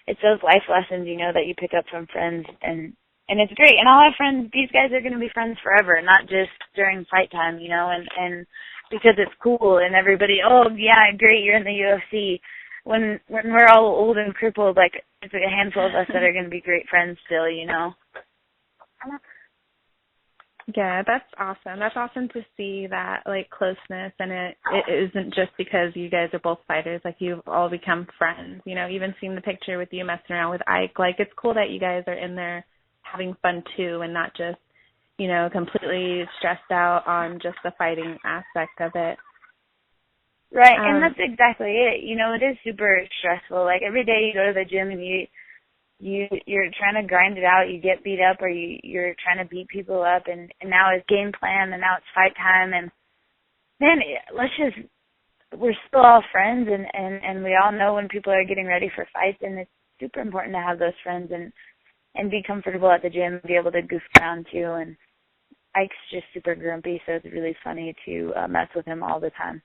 it's those life lessons, you know, that you pick up from friends, and it's great. And I'll have friends, these guys are going to be friends forever, not just during fight time, you know, and because it's cool and everybody, oh, yeah, great, you're in the UFC. When we're all old and crippled, like, it's a handful of us that are going to be great friends still, you know. Yeah, that's awesome. That's awesome to see that, like, closeness, and it isn't just because you guys are both fighters. Like, you've all become friends. You know, even seeing the picture with you messing around with Ike, like, it's cool that you guys are in there having fun too, and not just, you know, completely stressed out on just the fighting aspect of it. Right, and that's exactly it. You know, it is super stressful. Like, every day you go to the gym and you're trying to grind it out, you get beat up, or you're trying to beat people up, and now it's game plan, and now it's fight time, and man, we're still all friends, and we all know when people are getting ready for fights, and it's super important to have those friends and be comfortable at the gym and be able to goof around too. And Ike's just super grumpy, so it's really funny to mess with him all the time.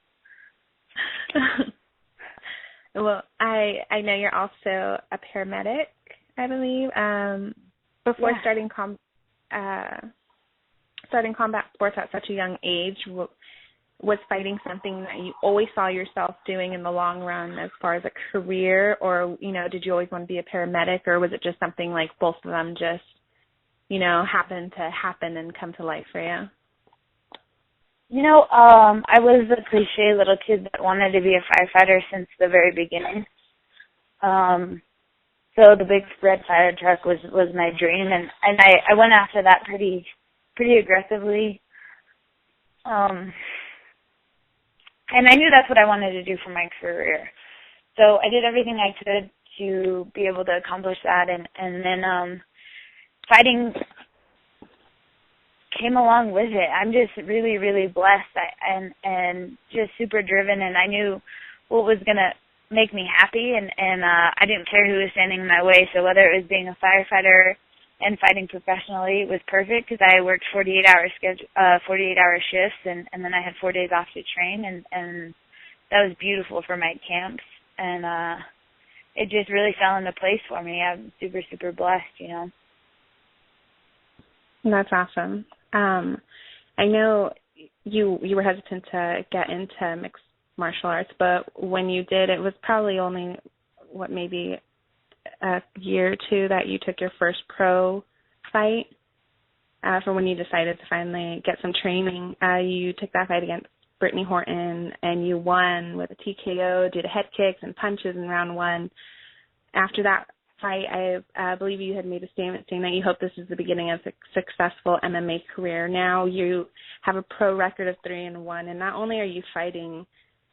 Well, I know you're also a paramedic, I believe. Before starting combat sports at such a young age, was fighting something that you always saw yourself doing in the long run as far as a career, or, you know, did you always want to be a paramedic, or was it just something like both of them just, you know, happened to happen and come to life for you? You know, I was the cliche little kid that wanted to be a firefighter since the very beginning. So the big red fire truck was my dream, and I went after that pretty pretty aggressively. And I knew that's what I wanted to do for my career. So I did everything I could to be able to accomplish that, and then fighting came along with it. I'm just really, really blessed and just super driven, and I knew what was going to make me happy, and I didn't care who was standing in my way. So whether it was being a firefighter and fighting professionally, it was perfect because I worked 48-hour shifts, and then I had 4 days off to train, and that was beautiful for my camps, and it just really fell into place for me. I'm super, super blessed, you know. That's awesome. I know you were hesitant to get into mixed martial arts, but when you did, it was probably only, maybe a year or two that you took your first pro fight from when you decided to finally get some training. You took that fight against Brittany Horton, and you won with a TKO due to head kicks and punches in round one. After that fight, I believe you had made a statement saying that you hope this is the beginning of a successful MMA career. Now you have a pro record of 3-1, and not only are you fighting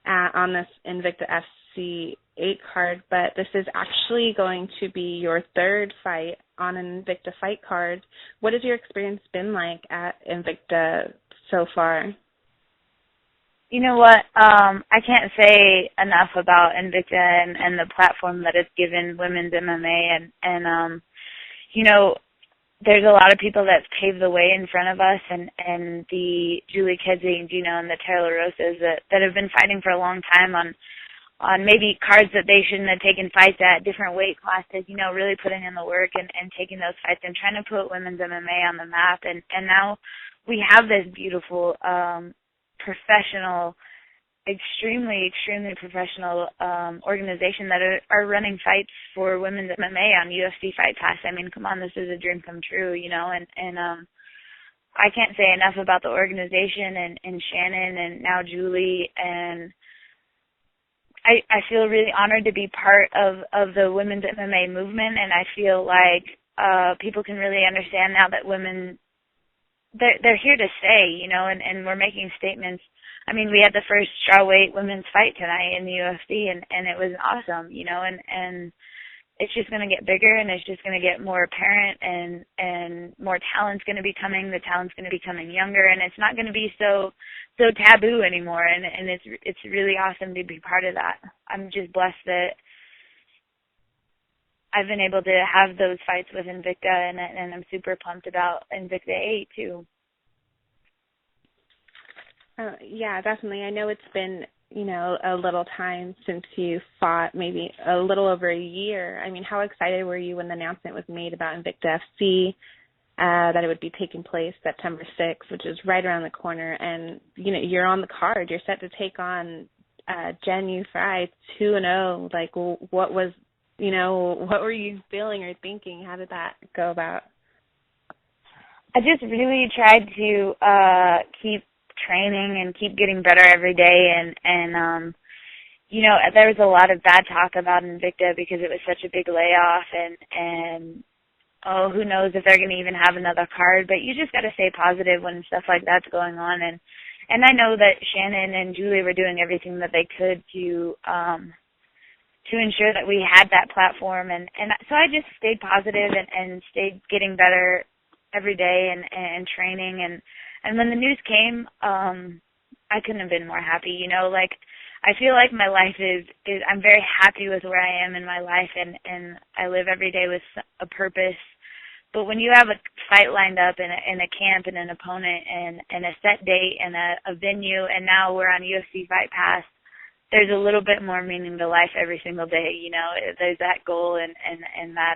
on this Invicta FC 8 card, but this is actually going to be your third fight on an Invicta fight card. What has your experience been like at Invicta so far? You know what? I can't say enough about Invicta and the platform that it's given women's MMA, and you know, there's a lot of people that's paved the way in front of us, and the Julie Kedzie and Gino and the Tara LaRosas that have been fighting for a long time on maybe cards that they shouldn't have taken fights at, different weight classes, you know, really putting in the work and taking those fights and trying to put women's MMA on the map. And now we have this beautiful, professional, extremely professional organization that are running fights for women's MMA on UFC Fight Pass. I mean, come on, this is a dream come true, you know, and I can't say enough about the organization and Shannon and now Julie, and I feel really honored to be part of the women's MMA movement, and I feel like people can really understand now that women, they're here to stay, you know, and we're making statements. I mean, we had the first strawweight women's fight tonight in the UFC, and it was awesome, you know, and it's just going to get bigger, and it's just going to get more apparent, and more talent's going to be coming. The talent's going to be coming younger, and it's not going to be so taboo anymore, and it's really awesome to be part of that. I'm just blessed that I've been able to have those fights with Invicta, and I'm super pumped about Invicta 8 too. Yeah, definitely. I know it's been, you know, a little time since you fought, maybe a little over a year. I mean, how excited were you when the announcement was made about Invicta FC, that it would be taking place September 6th, which is right around the corner, and, you know, you're on the card. You're set to take on Jen Yu Fry 2-0. Like, what was, you know, what were you feeling or thinking? How did that go about? I just really tried to keep training and keep getting better every day, and you know, there was a lot of bad talk about Invicta because it was such a big layoff, and oh, who knows if they're going to even have another card, but you just got to stay positive when stuff like that's going on, and I know that Shannon and Julie were doing everything that they could to ensure that we had that platform, and so I just stayed positive and stayed getting better every day and training, and when the news came, I couldn't have been more happy. You know, like, I feel like my life is I'm very happy with where I am in my life, and I live every day with a purpose. But when you have a fight lined up in a camp and an opponent and a set date and a venue, and now we're on UFC Fight Pass, there's a little bit more meaning to life every single day. You know, there's that goal and that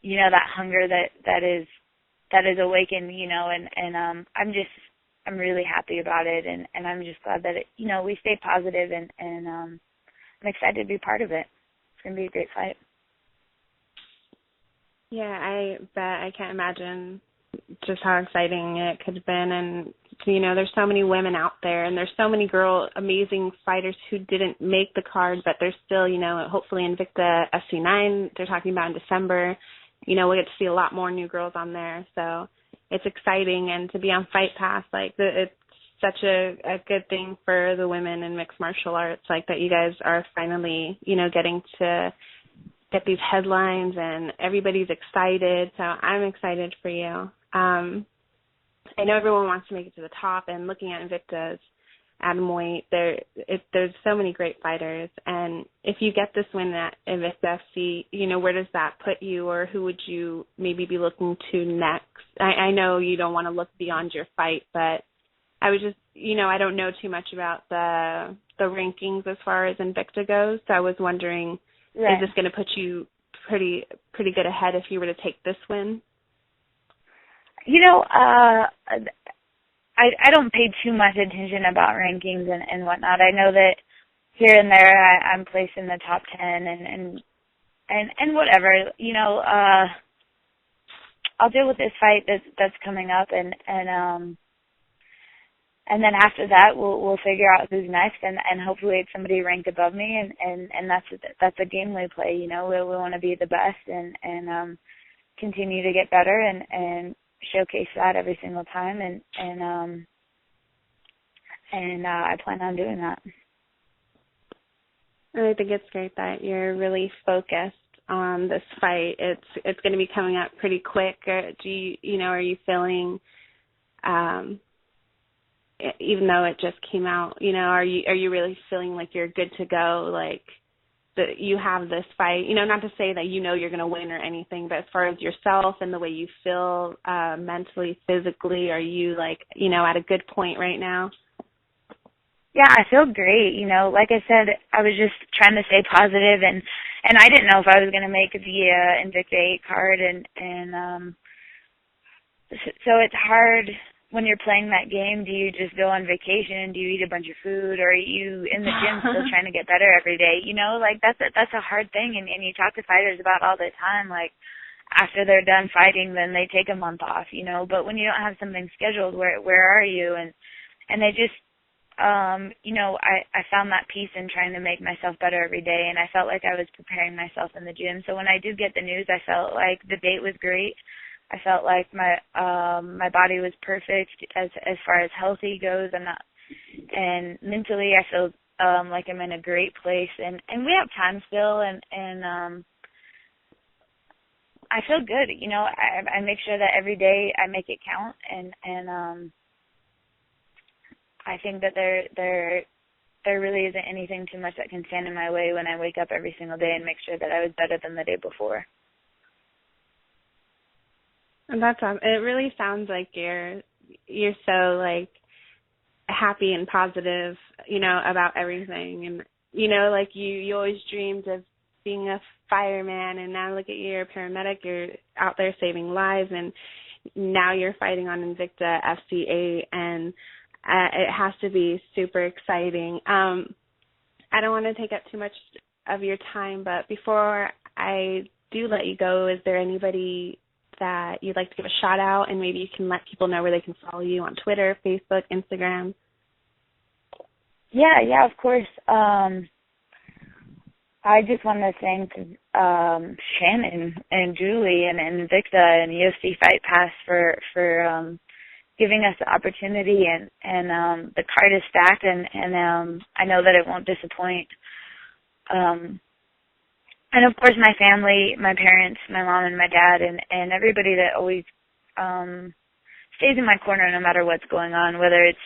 you know, that hunger that is awakened, you know, and I'm really happy about it, and I'm just glad that you know, we stay positive, and I'm excited to be part of it. It's going to be a great fight. Yeah, I bet. I can't imagine just how exciting it could have been, and you know, there's so many women out there, and there's so many amazing fighters who didn't make the card, but they're still, you know, hopefully Invicta FC9 they're talking about in December. You know, we'll get to see a lot more new girls on there. So it's exciting, and to be on Fight Pass, like it's such a good thing for the women in mixed martial arts, like that you guys are finally, getting to get these headlines and everybody's excited. So I'm excited for you. I know everyone wants to make it to the top, and looking at Invicta's atomweight, there's so many great fighters. And if you get this win at Invicta FC, where does that put you, or who would you maybe be looking to next? I know you don't want to look beyond your fight, but I was just, I don't know too much about the rankings as far as Invicta goes, so I was wondering, right. Is this going to put you pretty good ahead if you were to take this win? I don't pay too much attention about rankings and whatnot. I know that here and there I'm placed in the top 10 and whatever. I'll deal with this fight that's coming up, and then after that we'll figure out who's next, and hopefully it's somebody ranked above me, and that's a game we play. We want to be the best and continue to get better and showcase that every single time, and I plan on doing that. I think it's great that you're really focused on this fight. It's going to be coming up pretty quick. Are you feeling, even though it just came out, are you really feeling like you're good to go, like that you have this fight, not to say that you're going to win or anything, but as far as yourself and the way you feel mentally, physically, are you at a good point right now? Yeah, I feel great. Like I said, I was just trying to stay positive, and I didn't know if I was going to make the Invicta 8 card, and so it's hard when you're playing that game. Do you just go on vacation? Do you eat a bunch of food? Or are you in the gym still trying to get better every day? That's a hard thing, and you talk to fighters about all the time, like after they're done fighting, then they take a month off, but when you don't have something scheduled, where are you? And they just, I found that peace in trying to make myself better every day, and I felt like I was preparing myself in the gym. So when I did get the news, I felt like the date was great. I felt like my body was perfect as far as healthy goes, and mentally I feel like I'm in a great place, and we have time still, and I feel good. I make sure that every day I make it count, and I think that there really isn't anything too much that can stand in my way when I wake up every single day and make sure that I was better than the day before. And that's awesome. It really sounds like you're so happy and positive, about everything, and you always dreamed of being a fireman, and now look at you, you're a paramedic, you're out there saving lives, and now you're fighting on Invicta FC8, and it has to be super exciting. I don't want to take up too much of your time, but before I do let you go, is there anybody that you'd like to give a shout out, and maybe you can let people know where they can follow you on Twitter, Facebook, Instagram? Yeah, of course. I just want to thank Shannon and Julie and Invicta and UFC Fight Pass for giving us the opportunity, and the card is stacked, and I know that it won't disappoint. And of course my family, my parents, my mom and my dad, and everybody that always stays in my corner no matter what's going on, whether it's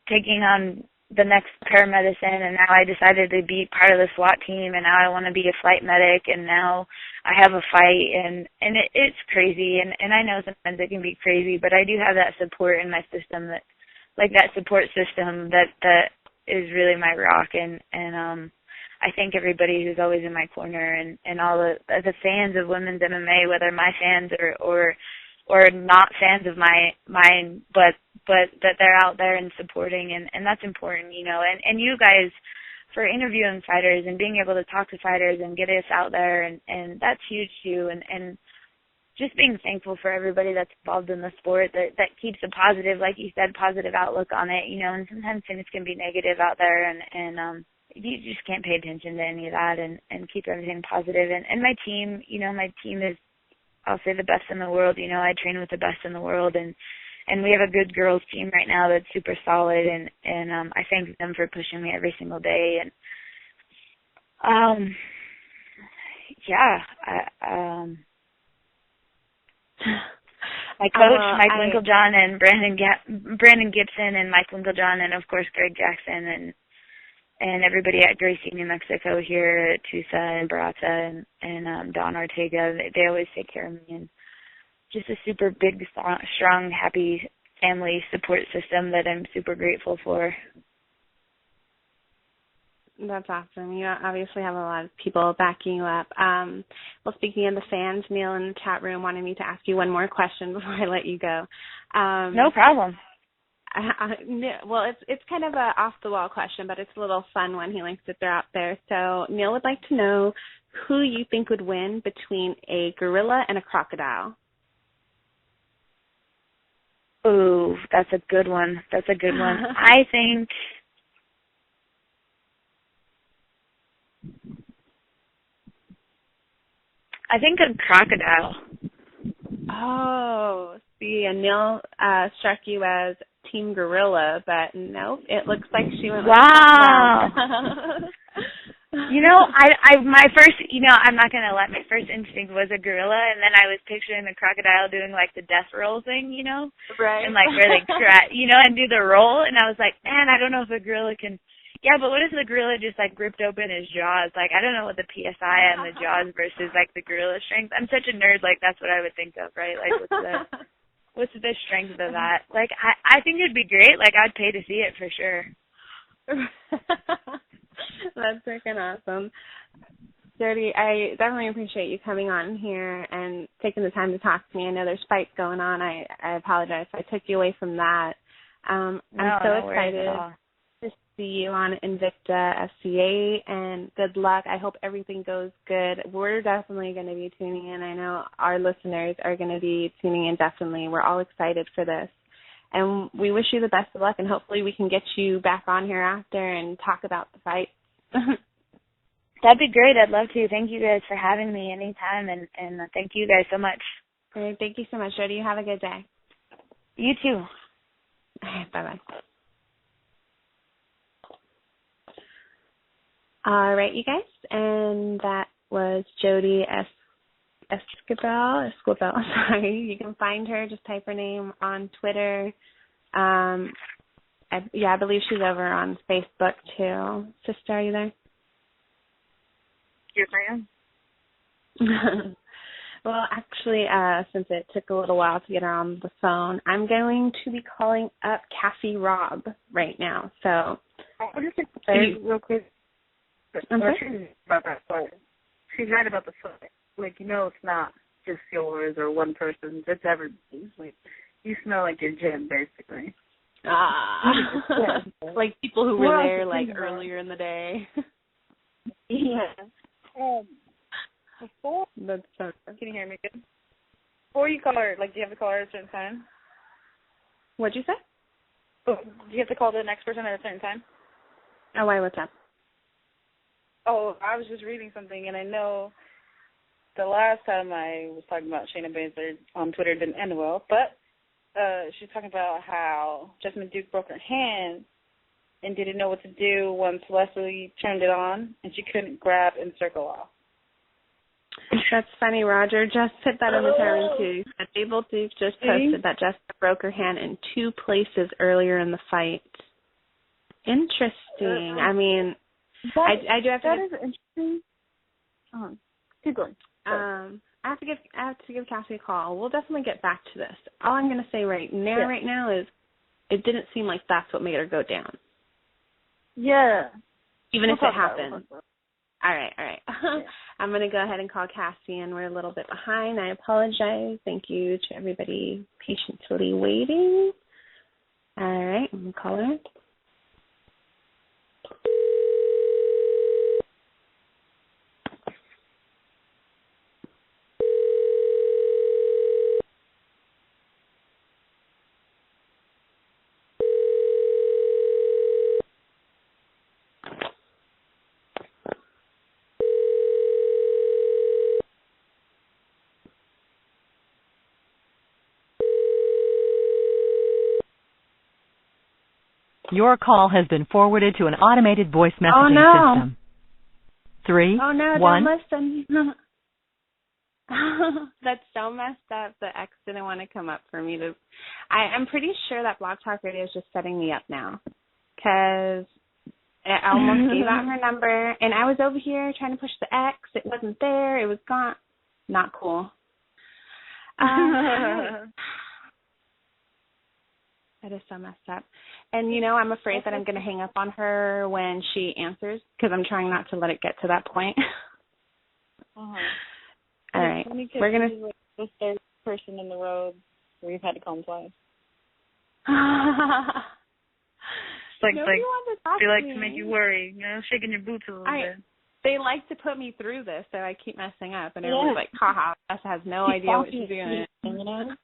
taking on the next paramedicine, and now I decided to be part of the SWAT team, and now I want to be a flight medic, and now I have a fight, and it's crazy, and I know sometimes it can be crazy, but I do have that support in my system, that support system that is really my rock, and I thank everybody who's always in my corner, and all the fans of women's MMA, whether my fans or not fans of mine, but that they're out there and supporting, and that's important, and you guys for interviewing fighters and being able to talk to fighters and get us out there, and that's huge too, and just being thankful for everybody that's involved in the sport that keeps a positive, like you said, positive outlook on it, and sometimes things can be negative out there, and you just can't pay attention to any of that, and keep everything positive. And my team, is I'll say the best in the world. You know, I train with the best in the world, and we have a good girls team right now that's super solid, and I thank them for pushing me every single day. And my coach, Mike Winklejohn, and Brandon Gibson, and Mike Winklejohn, and of course Greg Jackson, and everybody at Gracie, New Mexico here at Tusa and Barata, and Don Ortega. They always take care of me, and just a super big, strong, happy family support system that I'm super grateful for. That's awesome. You obviously have a lot of people backing you up. Well, speaking of the fans, Neil in the chat room wanted me to ask you one more question before I let you go. No problem. Well, it's kind of a off-the-wall question, but it's a little fun one he likes to throw out there. So Neil would like to know who you think would win between a gorilla and a crocodile. Ooh, that's a good one. I think a crocodile. Oh, see, and Neil struck you as Team Gorilla, but nope, it looks like she went. Wow. You know, my first, I'm not gonna lie. My first instinct was a gorilla, and then I was picturing the crocodile doing like the death roll thing, right? And like where they and do the roll, and I was like, man, I don't know if a gorilla can. Yeah, but what if the gorilla just like ripped open his jaws? Like, I don't know what the PSI on the jaws versus like the gorilla strength. I'm such a nerd. Like, that's what I would think of, right? Like, what's the strength of that? Like, I think it'd be great. Like, I'd pay to see it for sure. That's freaking awesome. Jody, I definitely appreciate you coming on here and taking the time to talk to me. I know there's fights going on. I apologize if I took you away from that. I'm so excited to see you on Invicta FCA, and good luck. I hope everything goes good. We're definitely going to be tuning in. I know our listeners are going to be tuning in definitely. We're all excited for this. And we wish you the best of luck, and hopefully we can get you back on here after and talk about the fight. That'd be great. I'd love to. Thank you guys for having me anytime, and thank you guys so much. Great. Thank you so much, Jody. You have a good day. You too. Bye-bye. All right, you guys, and that was Jody Esquivel, sorry. You can find her, just type her name on Twitter. I believe she's over on Facebook too. Sister, are you there? Yes, I am. Well, actually, since it took a little while to get her on the phone, I'm going to be calling up Cassie Robb right now. So, I'll just say real quick. About that foot. She's right about the foot. Like, it's not just yours or one person's. It's everybody's. Like, you smell like your gym, basically. Like people who were there, like, earlier in the day. Yeah. Before, that's so can you hear me good? Before you call her, like, do you have to call her at a certain time? What'd you say? Do you have to call the next person at a certain time? Oh, why, what's up? Oh, I was just reading something, and I know the last time I was talking about Shayna Baszler on Twitter didn't end well, but she's talking about how Jessamine Duke broke her hand and didn't know what to do once Leslie turned it on, and she couldn't grab and circle off. That's funny. Roger just put that in the chat room, too. Abel Duke just posted that Jessica broke her hand in 2 places earlier in the fight. Interesting. I mean, I do have to. That is interesting. Keep going. I have to give Cassie a call. We'll definitely get back to this. All I'm going to say right now is it didn't seem like that's what made her go down. Yeah. Even if it happened. All right. Yeah. I'm going to go ahead and call Cassie, and we're a little bit behind. I apologize. Thank you to everybody patiently waiting. All right, I'm going to call her. Your call has been forwarded to an automated voice messaging system. 3, Oh no, 1. don't listen. That's so messed up. The ex didn't want to come up for me to. I'm pretty sure that Blog Talk Radio is just setting me up now, because I almost gave out her number, and I was over here trying to push the X. It wasn't there. It was gone. Not cool. That is so messed up. And, you know, I'm afraid that I'm going to hang up on her when she answers, because I'm trying not to let it get to that point. Uh-huh. All right. We're going to... the third person in the road where you've had to call him twice. Like, they like to make you worry, you know, shaking your boots a little bit. They like to put me through this, so I keep messing up, and everyone's like, haha, Vanessa has no idea what she's doing. You know?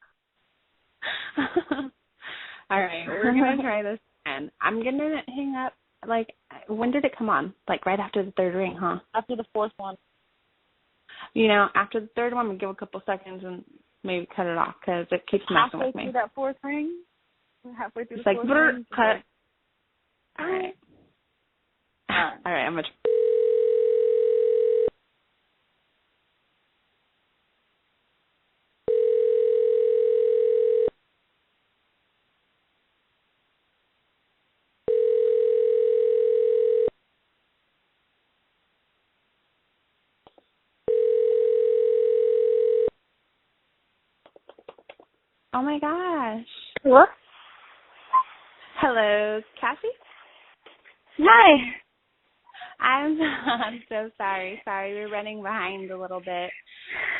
All right, we're going to try this again. I'm going to hang up, like, when did it come on? Like, right after the third ring, huh? After the fourth one. You know, after the third one, we'll give a couple seconds and maybe cut it off, because it keeps messing with me. Halfway through that fourth ring? Halfway through it's the like, fourth ring? Cut. All right. All right, I'm going to try. Oh, my gosh. What? Hello, Cassie? Hi. I'm so sorry. Sorry, we're running behind a little bit.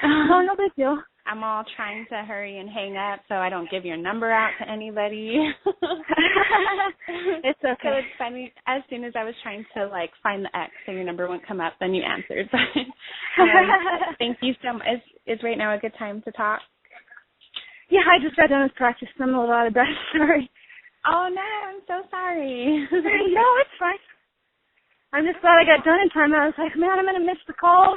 Oh, no big deal. I'm all trying to hurry and hang up so I don't give your number out to anybody. It's okay. So it's funny, as soon as I was trying to, like, find the X so your number wouldn't come up, then you answered. Thank you so much. Is right now a good time to talk? Yeah, I just got done with practice. I'm a little out of breath. Sorry. Oh, no, I'm so sorry. No, it's fine. I'm just glad I got done in time. I was like, man, I'm going to miss the call.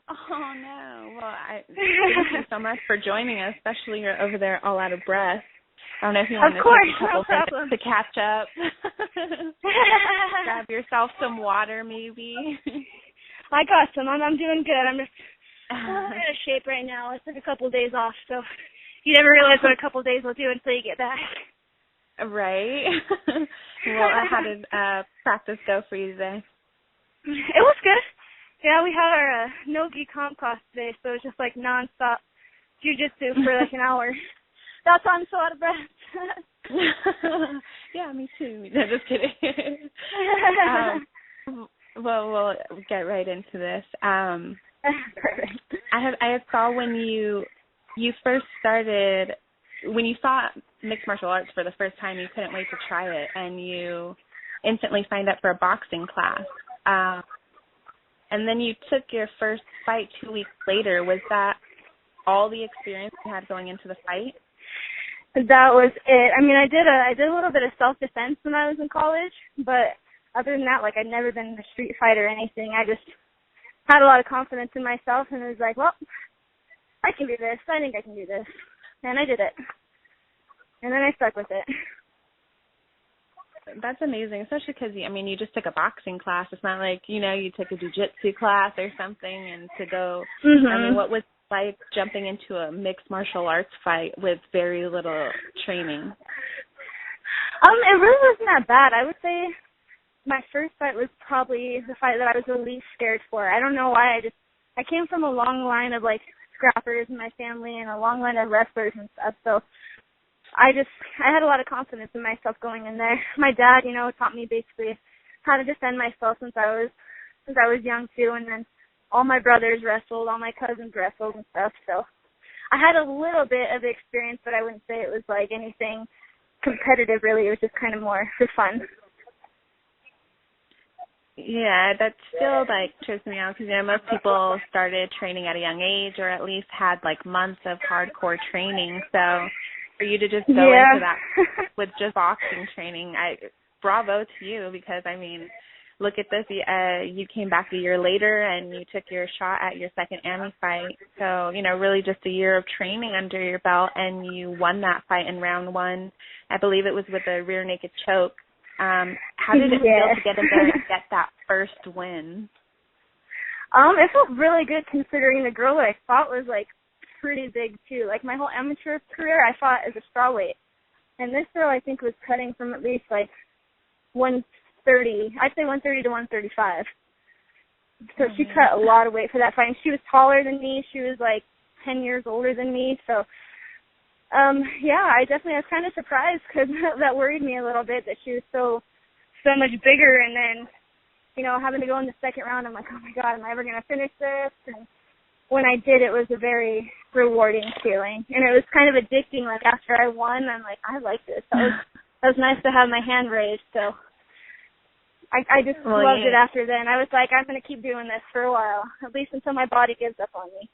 Oh, no. Well, thank you so much for joining us, especially you're over there all out of breath. I don't know if you want to take a couple seconds to catch up. Grab yourself some water, maybe. I got some. I'm doing good. I'm just out of shape right now. I took a couple of days off, so you never realize what a couple of days will do until you get back. Right. Well, how did practice go for you today? It was good. Yeah, we had our no-gi comp class today, so it was just like nonstop jiu-jitsu for like an hour. That's why I'm so out of breath. Yeah, me too. No, just kidding. Well, we'll get right into this. Perfect. I saw when you first started, when you saw mixed martial arts for the first time, you couldn't wait to try it, and you instantly signed up for a boxing class. And then you took your first fight 2 weeks later. Was that all the experience you had going into the fight? That was it. I mean, I did a little bit of self-defense when I was in college, but other than that, like, I'd never been in a street fight or anything. I just had a lot of confidence in myself, and it was like, well, I can do this. I think I can do this. And I did it. And then I stuck with it. That's amazing, especially because, I mean, you just took a boxing class. It's not like, you know, you took a jiu-jitsu class or something and to go, I mean, what was it like jumping into a mixed martial arts fight with very little training? It really wasn't that bad. I would say my first fight was probably the fight that I was the least scared for. I don't know why. I came from a long line of, like, scrappers in my family and a long line of wrestlers and stuff, so I had a lot of confidence in myself going in there. My dad, you know, taught me basically how to defend myself since I was young too, and then all my brothers wrestled, all my cousins wrestled and stuff. So I had a little bit of experience, but I wouldn't say it was like anything competitive really. It was just kind of more for fun. Yeah, that still, like, trips me out because, you know, most people started training at a young age or at least had, like, months of hardcore training. So for you to just go into that with just boxing training, bravo to you because, I mean, look at this. You came back a year later and you took your shot at your second Ami fight. So, you know, really just a year of training under your belt, and you won that fight in round one. I believe it was with a rear naked choke. How did it feel to get in there and get that first win? It felt really good considering the girl that I fought was, like, pretty big, too. Like, my whole amateur career, I fought as a strawweight. And this girl, I think, was cutting from at least, like, 130. I'd say 130 to 135. So she cut a lot of weight for that fight. And she was taller than me. She was, like, 10 years older than me. So, I definitely was kind of surprised because that worried me a little bit that she was so much bigger. And then, having to go in the second round, I'm like, oh, my God, am I ever going to finish this? And when I did, it was a very rewarding feeling. And it was kind of addicting. Like, after I won, I'm like, I like this. That was nice to have my hand raised. So I just loved it after then. I was like, I'm going to keep doing this for a while, at least until my body gives up on me.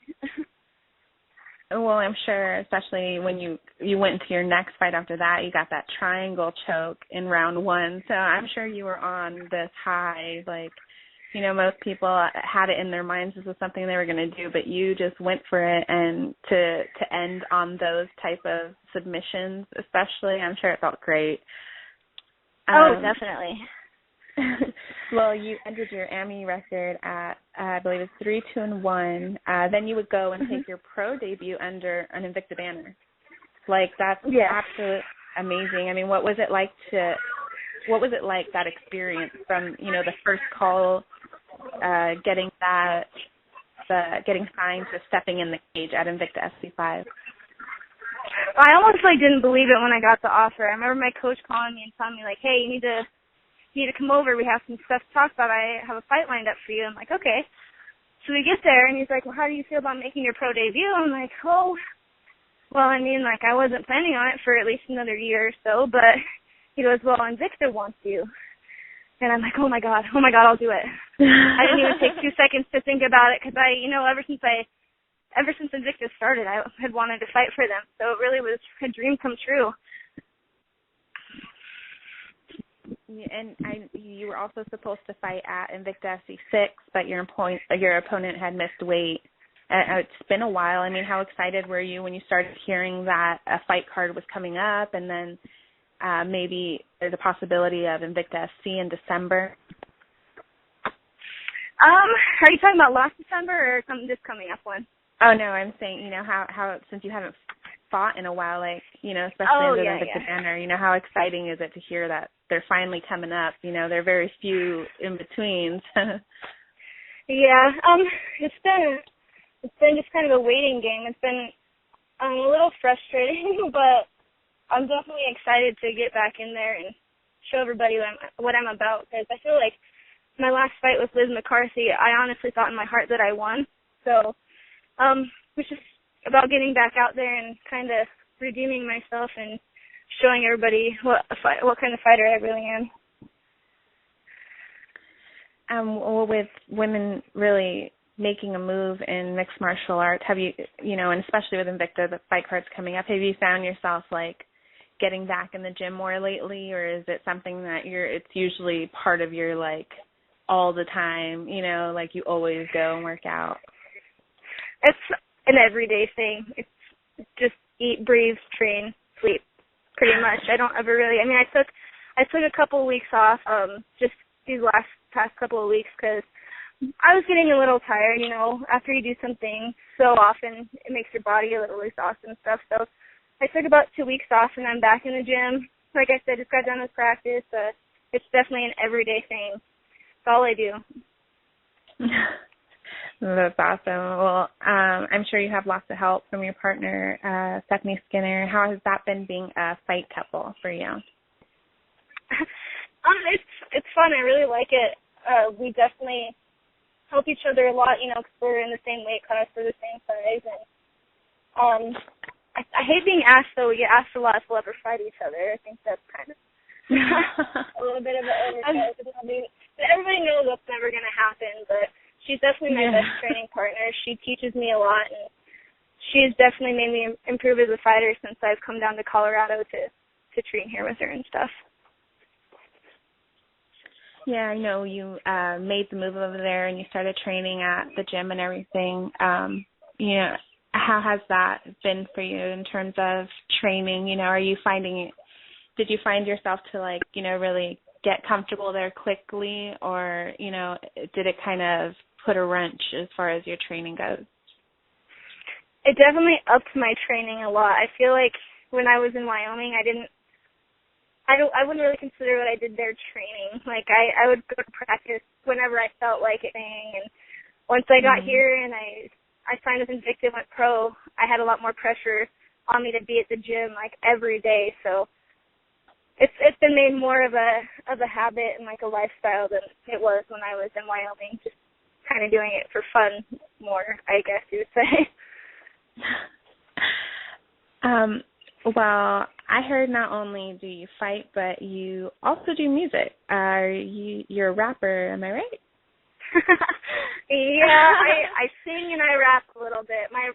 Well, I'm sure, especially when you went into your next fight after that, you got that triangle choke in round 1. So I'm sure you were on this high. Like, most people had it in their minds this was something they were going to do, but you just went for it. And to end on those type of submissions, especially, I'm sure it felt great. Definitely. Well, you ended your AMI record at, I believe it's 3-2-1. Then you would go and take your pro debut under an Invicta banner. Like, that's absolutely amazing. I mean, what was it like, that experience from, the first call, getting signed to stepping in the cage at Invicta SC5? I almost, didn't believe it when I got the offer. I remember my coach calling me and telling me, hey, you need to come over. We have some stuff to talk about. I have a fight lined up for you. I'm like, okay. So we get there, and he's like, well, how do you feel about making your pro debut? I'm like, oh, well, I wasn't planning on it for at least another year or so, but he goes, well, Invicta wants you. And I'm like, oh, my God, I'll do it. I didn't even take 2 seconds to think about it because ever since Invicta started, I had wanted to fight for them. So it really was a dream come true. And you were also supposed to fight at Invicta SC6, but your opponent had missed weight. It's been a while. I mean, how excited were you when you started hearing that a fight card was coming up, and then maybe there's a possibility of Invicta SC in December? Are you talking about last December or this coming up one? Oh, no, I'm saying, how since you haven't fought in a while, especially under the Invicta banner, how exciting is it to hear that they're finally coming up? There are very few in betweens. It's been just kind of a waiting game. It's been a little frustrating, but I'm definitely excited to get back in there and show everybody what I'm about, because I feel like my last fight with Liz McCarthy, I honestly thought in my heart that I won. So it's just about getting back out there and kind of redeeming myself and showing everybody what kind of fighter I really am. Well, with women really making a move in mixed martial arts, have you, and especially with Invicta, the fight cards coming up, have you found yourself getting back in the gym more lately, or is it something that it's usually part of your all the time, you always go and work out? It's an everyday thing. It's just eat, breathe, train, sleep, pretty much. I don't ever really. I took a couple of weeks off, just these past couple of weeks, because I was getting a little tired. After you do something so often, it makes your body a little exhausted and stuff. So I took about 2 weeks off, and I'm back in the gym. Like I said, just got done with practice. It's definitely an everyday thing. It's all I do. That's awesome. Well, I'm sure you have lots of help from your partner, Stephanie Skinner. How has that been being a fight couple for you? It's fun. I really like it. We definitely help each other a lot, because we're in the same weight class, we're the same size. And I hate being asked, though. We get asked a lot if we'll ever fight each other. I think that's kind of a little bit of an overkill. Everybody knows that's never going to happen, but she's definitely my best training partner. She teaches me a lot, and she's definitely made me improve as a fighter since I've come down to Colorado to train here with her and stuff. Yeah, I know you made the move over there and you started training at the gym and everything. How has that been for you in terms of training? Are you did you find yourself to really get comfortable there quickly, or, you know, did it kind of put a wrench as far as your training goes? It definitely upped my training a lot. I feel like when I was in Wyoming, I wouldn't really consider what I did there training. Like, I would go to practice whenever I felt like it. And once I got here and I signed with Invicta and went pro, I had a lot more pressure on me to be at the gym, like, every day. So it's been made more of a habit and, like, a lifestyle than it was when I was in Wyoming, just kind of doing it for fun more, I guess you would say. Well, I heard not only do you fight, but you also do music. You're a rapper, am I right? Yeah, I sing and I rap a little bit. My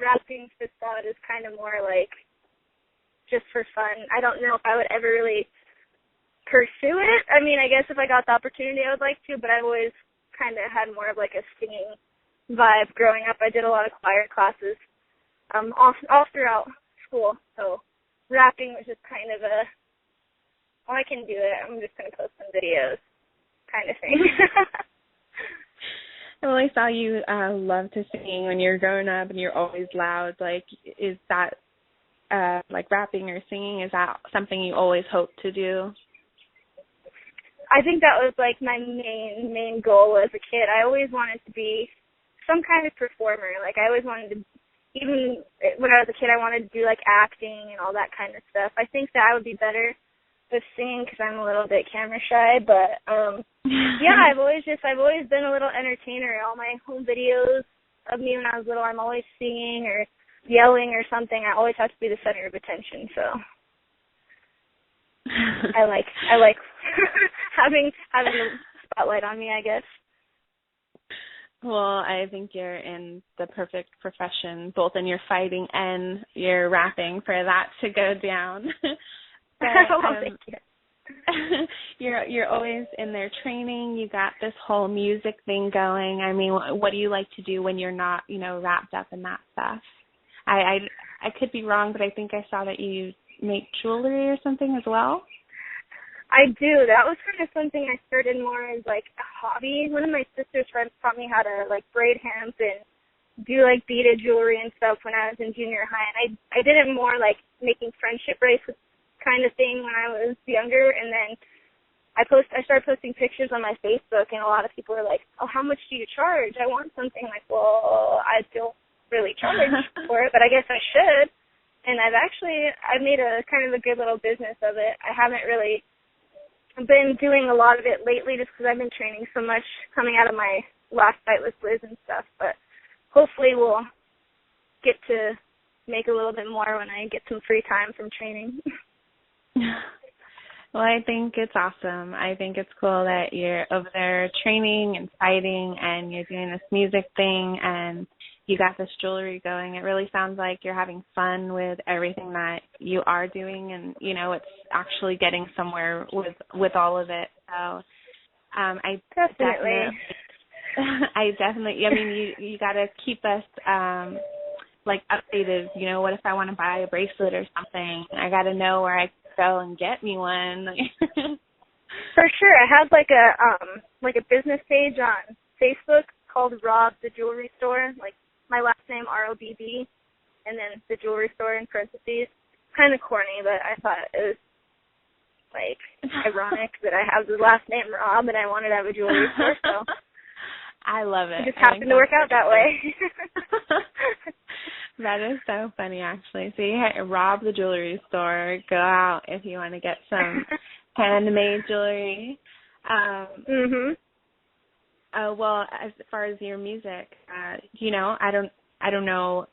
rapping facade is kind of more like just for fun. I don't know if I would ever really pursue it. I mean, I guess if I got the opportunity, I would like to, but I've always kind of had more of like a singing vibe growing up. I did a lot of choir classes all throughout school, so rapping was just kind of I can do it, I'm just going to post some videos kind of thing. Well, I saw you love to sing when you were growing up, and you're always loud. Like, is that, like, rapping or singing, is that something you always hoped to do? I think that was, like, my main goal as a kid. I always wanted to be some kind of performer. Like, I always wanted to, even when I was a kid, I wanted to do, like, acting and all that kind of stuff. I think that I would be better with singing because I'm a little bit camera shy, but yeah, I've always been a little entertainer. All my home videos of me when I was little, I'm always singing or yelling or something. I always have to be the center of attention, so I like having the spotlight on me, I guess. Well, I think you're in the perfect profession, both in your fighting and your rapping, for that to go down. But, thank you. You're always in there training. You got this whole music thing going. I mean, what do you like to do when you're not, you know, wrapped up in that stuff? I could be wrong, but I think I saw that you make jewelry or something as well. I do. That was kind of something I started more as like a hobby. One of my sister's friends taught me how to like braid hemp and do like beaded jewelry and stuff when I was in junior high. And I did it more like making friendship bracelets kind of thing when I was younger, and then I started posting pictures on my Facebook, and a lot of people were like, "Oh, how much do you charge? I want something." Like, well, I don't really charge for it, but I guess I should. And I made a kind of a good little business of it. I haven't really been doing a lot of it lately just because I've been training so much coming out of my last fight with Liz and stuff, but hopefully we'll get to make a little bit more when I get some free time from training. Well, I think it's awesome. I think it's cool that you're over there training and fighting, and you're doing this music thing, and you got this jewelry going. It really sounds like you're having fun with everything that you are doing, and, you know, it's actually getting somewhere with all of it. So I definitely, I mean, you got to keep us like updated. You know, what if I want to buy a bracelet or something? I got to know where I go and get me one. For sure. I have like a business page on Facebook called Robb the Jewelry Store, like my last name ROBB, and then the jewelry store in parentheses. Kind of corny, but I thought it was like ironic that I have the last name Robb and I wanted to have a jewelry store, so I love it. It just happened to work out that way. That is so funny, actually. So you Robb the Jewelry Store. Go out if you want to get some handmade jewelry. Well, as far as your music, you know, I don't know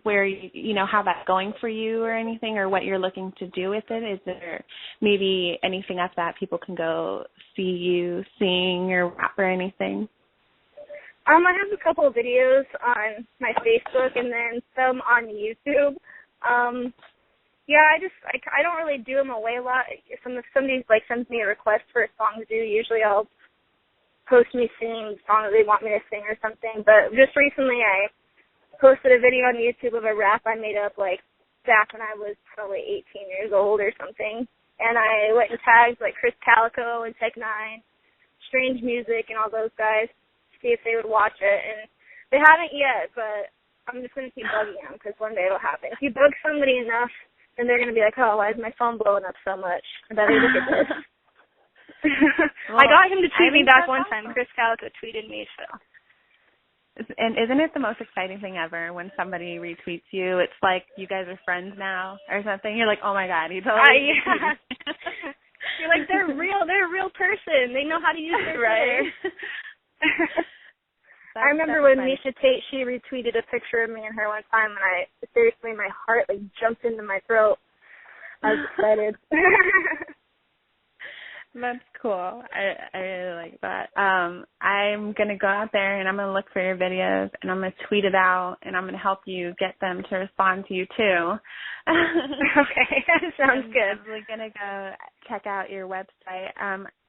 where you know how that's going for you or anything, or what you're looking to do with it. Is there maybe anything up that people can go see you sing or rap or anything? I have a couple of videos on my Facebook and then some on YouTube. Yeah, I don't really do them away a lot. If somebody like sends me a request for a song to do, usually I'll post me singing the song that they want me to sing or something. But just recently I posted a video on YouTube of a rap I made up like back when I was probably 18 years old or something. and I went and tagged like Chris Calico and Tech Nine, Strange Music, and all those guys to see if they would watch it, and they haven't yet, but I'm just going to keep bugging them because one day it'll happen. If you bug somebody enough, then they're going to be like, oh, why is my phone blowing up so much? I better look at this. Well, I got him to tweet me back one time. Chris Calico tweeted me, so. And isn't it the most exciting thing ever when somebody retweets you? It's like you guys are friends now or something. You're like, oh my God, he totally. Yeah. You're like, they're real. They're a real person. They know how to use it right. I remember when funny. Misha Tate, she retweeted a picture of me and her one time, and seriously, my heart like jumped into my throat. I was excited. That's cool. I really like that. I'm going to go out there and I'm going to look for your videos and I'm going to tweet it out and I'm going to help you get them to respond to you too. Okay, sounds good. I'm really going to go check out your website.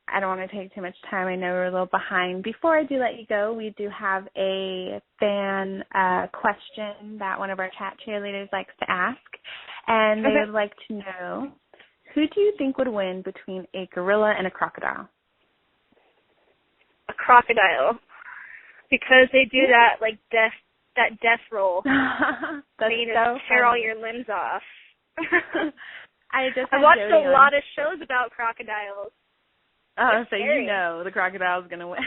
I don't want to take too much time. I know we're a little behind. Before I do let you go, we do have a fan question that one of our cat cheerleaders likes to ask. And they would like to know, who do you think would win between a gorilla and a crocodile? A crocodile. Because they do that, like, death roll. That's they so tear funny. all your limbs off. I watched a lot of shows about crocodiles. Oh, it's so scary. You know the crocodile's going to win.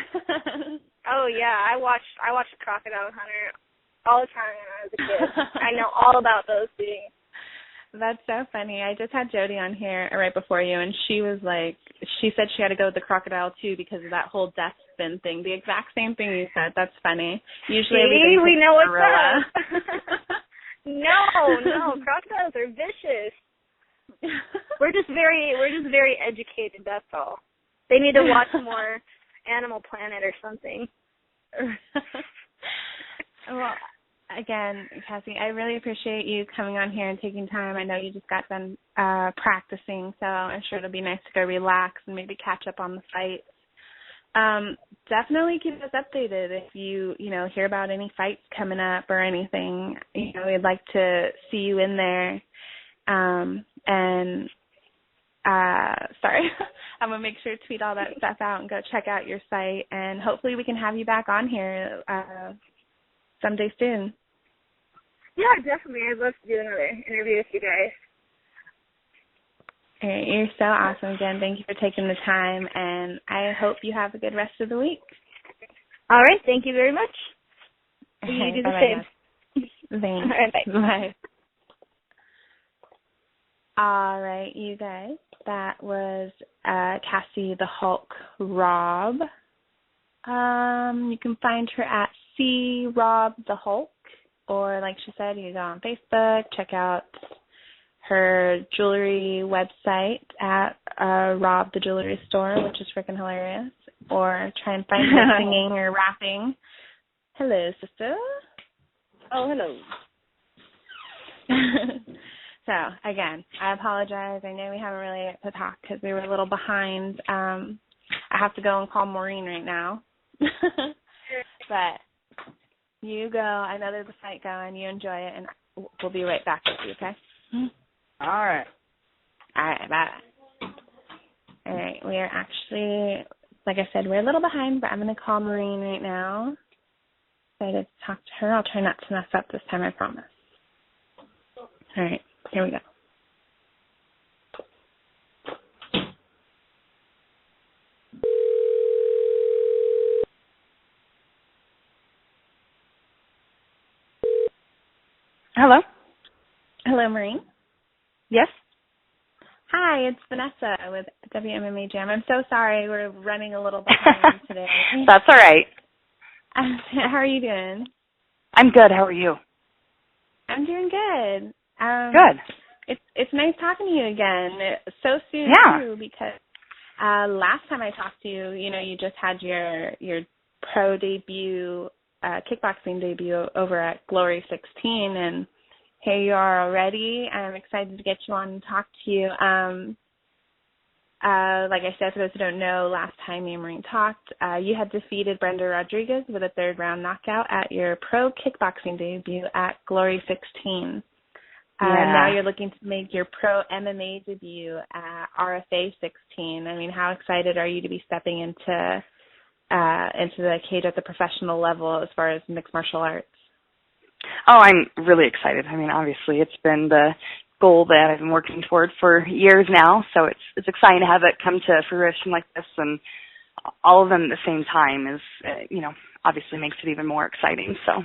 Oh, yeah. I watched Crocodile Hunter all the time when I was a kid. I know all about those things. That's so funny. I just had Jody on here right before you, and she was like, she said she had to go with the crocodile, too, because of that whole death spin thing. The exact same thing you said. That's funny. Usually we know what's gorilla. up. No, crocodiles are vicious. We're just very educated, that's all. They need to watch more Animal Planet or something. Well, again, Cassie, I really appreciate you coming on here and taking time. I know you just got done practicing, so I'm sure it'll be nice to go relax and maybe catch up on the fights. Definitely keep us updated if you hear about any fights coming up or anything. We'd like to see you in there. Sorry, I'm going to make sure to tweet all that stuff out and go check out your site, and hopefully we can have you back on here someday soon. Yeah, definitely. I'd love to do another interview with you guys. All right, you're so awesome again. Thank you for taking the time, and I hope you have a good rest of the week. All right, thank you very much. Okay, you do the same. Thanks. All right, bye. Bye. All right, you guys. That was Cassie the Hulk Robb. You can find her at C Robb the Hulk, or like she said, you go on Facebook, check out her jewelry website at Rob the Jewelry Store, which is freaking hilarious, or try and find her singing or rapping. Hello, sister. Oh, hello. So, again, I apologize. I know we haven't really got to talk because we were a little behind. I have to go and call Maureen right now. But you go. I know there's a fight going. You enjoy it, and we'll be right back with you, okay? All right. All right, bye. All right, we are actually, like I said, we're a little behind, but I'm going to call Maureen right now. Excited to talk to her. I'll try not to mess up this time, I promise. All right, here we go. Hello? Hello, Maureen. Yes? Hi, it's Vanessa with WMMA Jam. I'm so sorry. We're running a little behind today. That's all right. How are you doing? I'm good. How are you? I'm doing good. Good. It's nice talking to you again. So soon, too, because last time I talked to you, you just had your pro debut, kickboxing debut over at Glory 16, and here you are already. I'm excited to get you on and talk to you. Like I said, for those who don't know, last time me and Maureen talked, you had defeated Brenda Rodriguez with a third-round knockout at your pro kickboxing debut at Glory 16. Now you're looking to make your pro MMA debut at RFA 16. I mean, how excited are you to be stepping into the cage at the professional level as far as mixed martial arts? Oh, I'm really excited. I mean, obviously, it's been the goal that I've been working toward for years now, so it's exciting to have it come to fruition like this, and all of them at the same time is, obviously makes it even more exciting. So.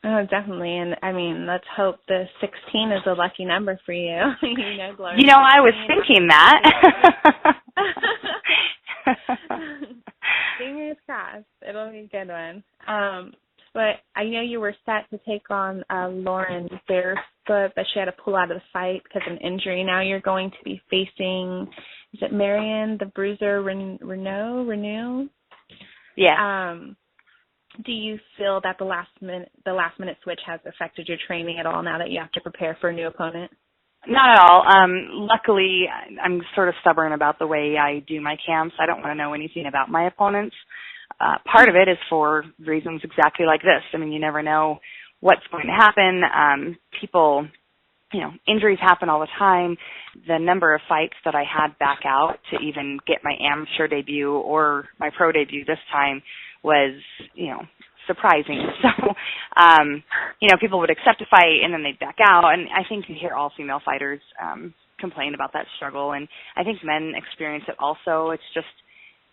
Oh, definitely. And, I mean, let's hope the 16 is a lucky number for you. Glory. I was thinking that. Fingers crossed. It'll be a good one. But I know you were set to take on Lauren Barefoot, but she had to pull out of the fight because of an injury. Now you're going to be facing, is it Marion the Bruiser Renew? Yeah. Do you feel that the last minute switch has affected your training at all now that you have to prepare for a new opponent? Not at all. Luckily, I'm sort of stubborn about the way I do my camps. I don't want to know anything about my opponents. Part of it is for reasons exactly like this. I mean, you never know what's going to happen. People, injuries happen all the time. The number of fights that I had back out to even get my amateur debut or my pro debut this time was, surprising. So, people would accept a fight and then they'd back out. And I think you hear all female fighters complain about that struggle. And I think men experience it also. It's just,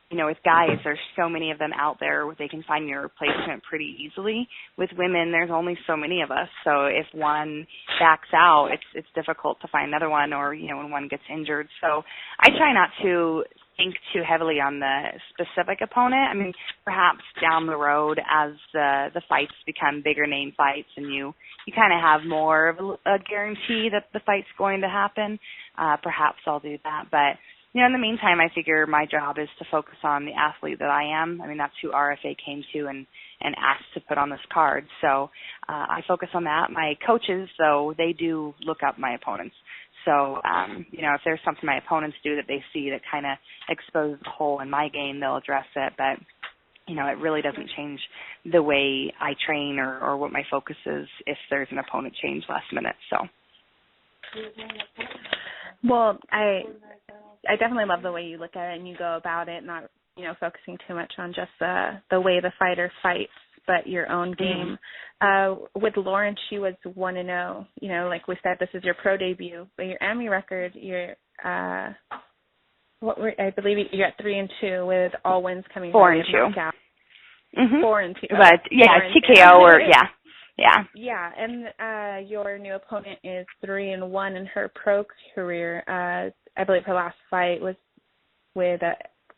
with guys, there's so many of them out there where they can find your replacement pretty easily. With women, there's only so many of us. So if one backs out, it's difficult to find another one, or, when one gets injured. So I try not to think too heavily on the specific opponent. I mean, perhaps down the road as the fights become bigger name fights and you kind of have more of a guarantee that the fight's going to happen, perhaps I'll do that. But in the meantime, I figure my job is to focus on the athlete that I am. I mean, that's who RFA came to and asked to put on this card. So I focus on that. My coaches, though, they do look up my opponents. So, if there's something my opponents do that they see that kind of exposes the hole in my game, they'll address it. But, it really doesn't change the way I train or what my focus is if there's an opponent change last minute. So. Well, I definitely love the way you look at it and you go about it, not, focusing too much on just the way the fighter fights, but your own game. With Lauren, she was 1-0. Like we said, this is your pro debut, but your AMI record, I believe you're at 3-2 with all wins coming from 4-2. knockout. 4-2. But TKO or Yeah, and your new opponent is 3-1 in her pro career. I believe her last fight was with a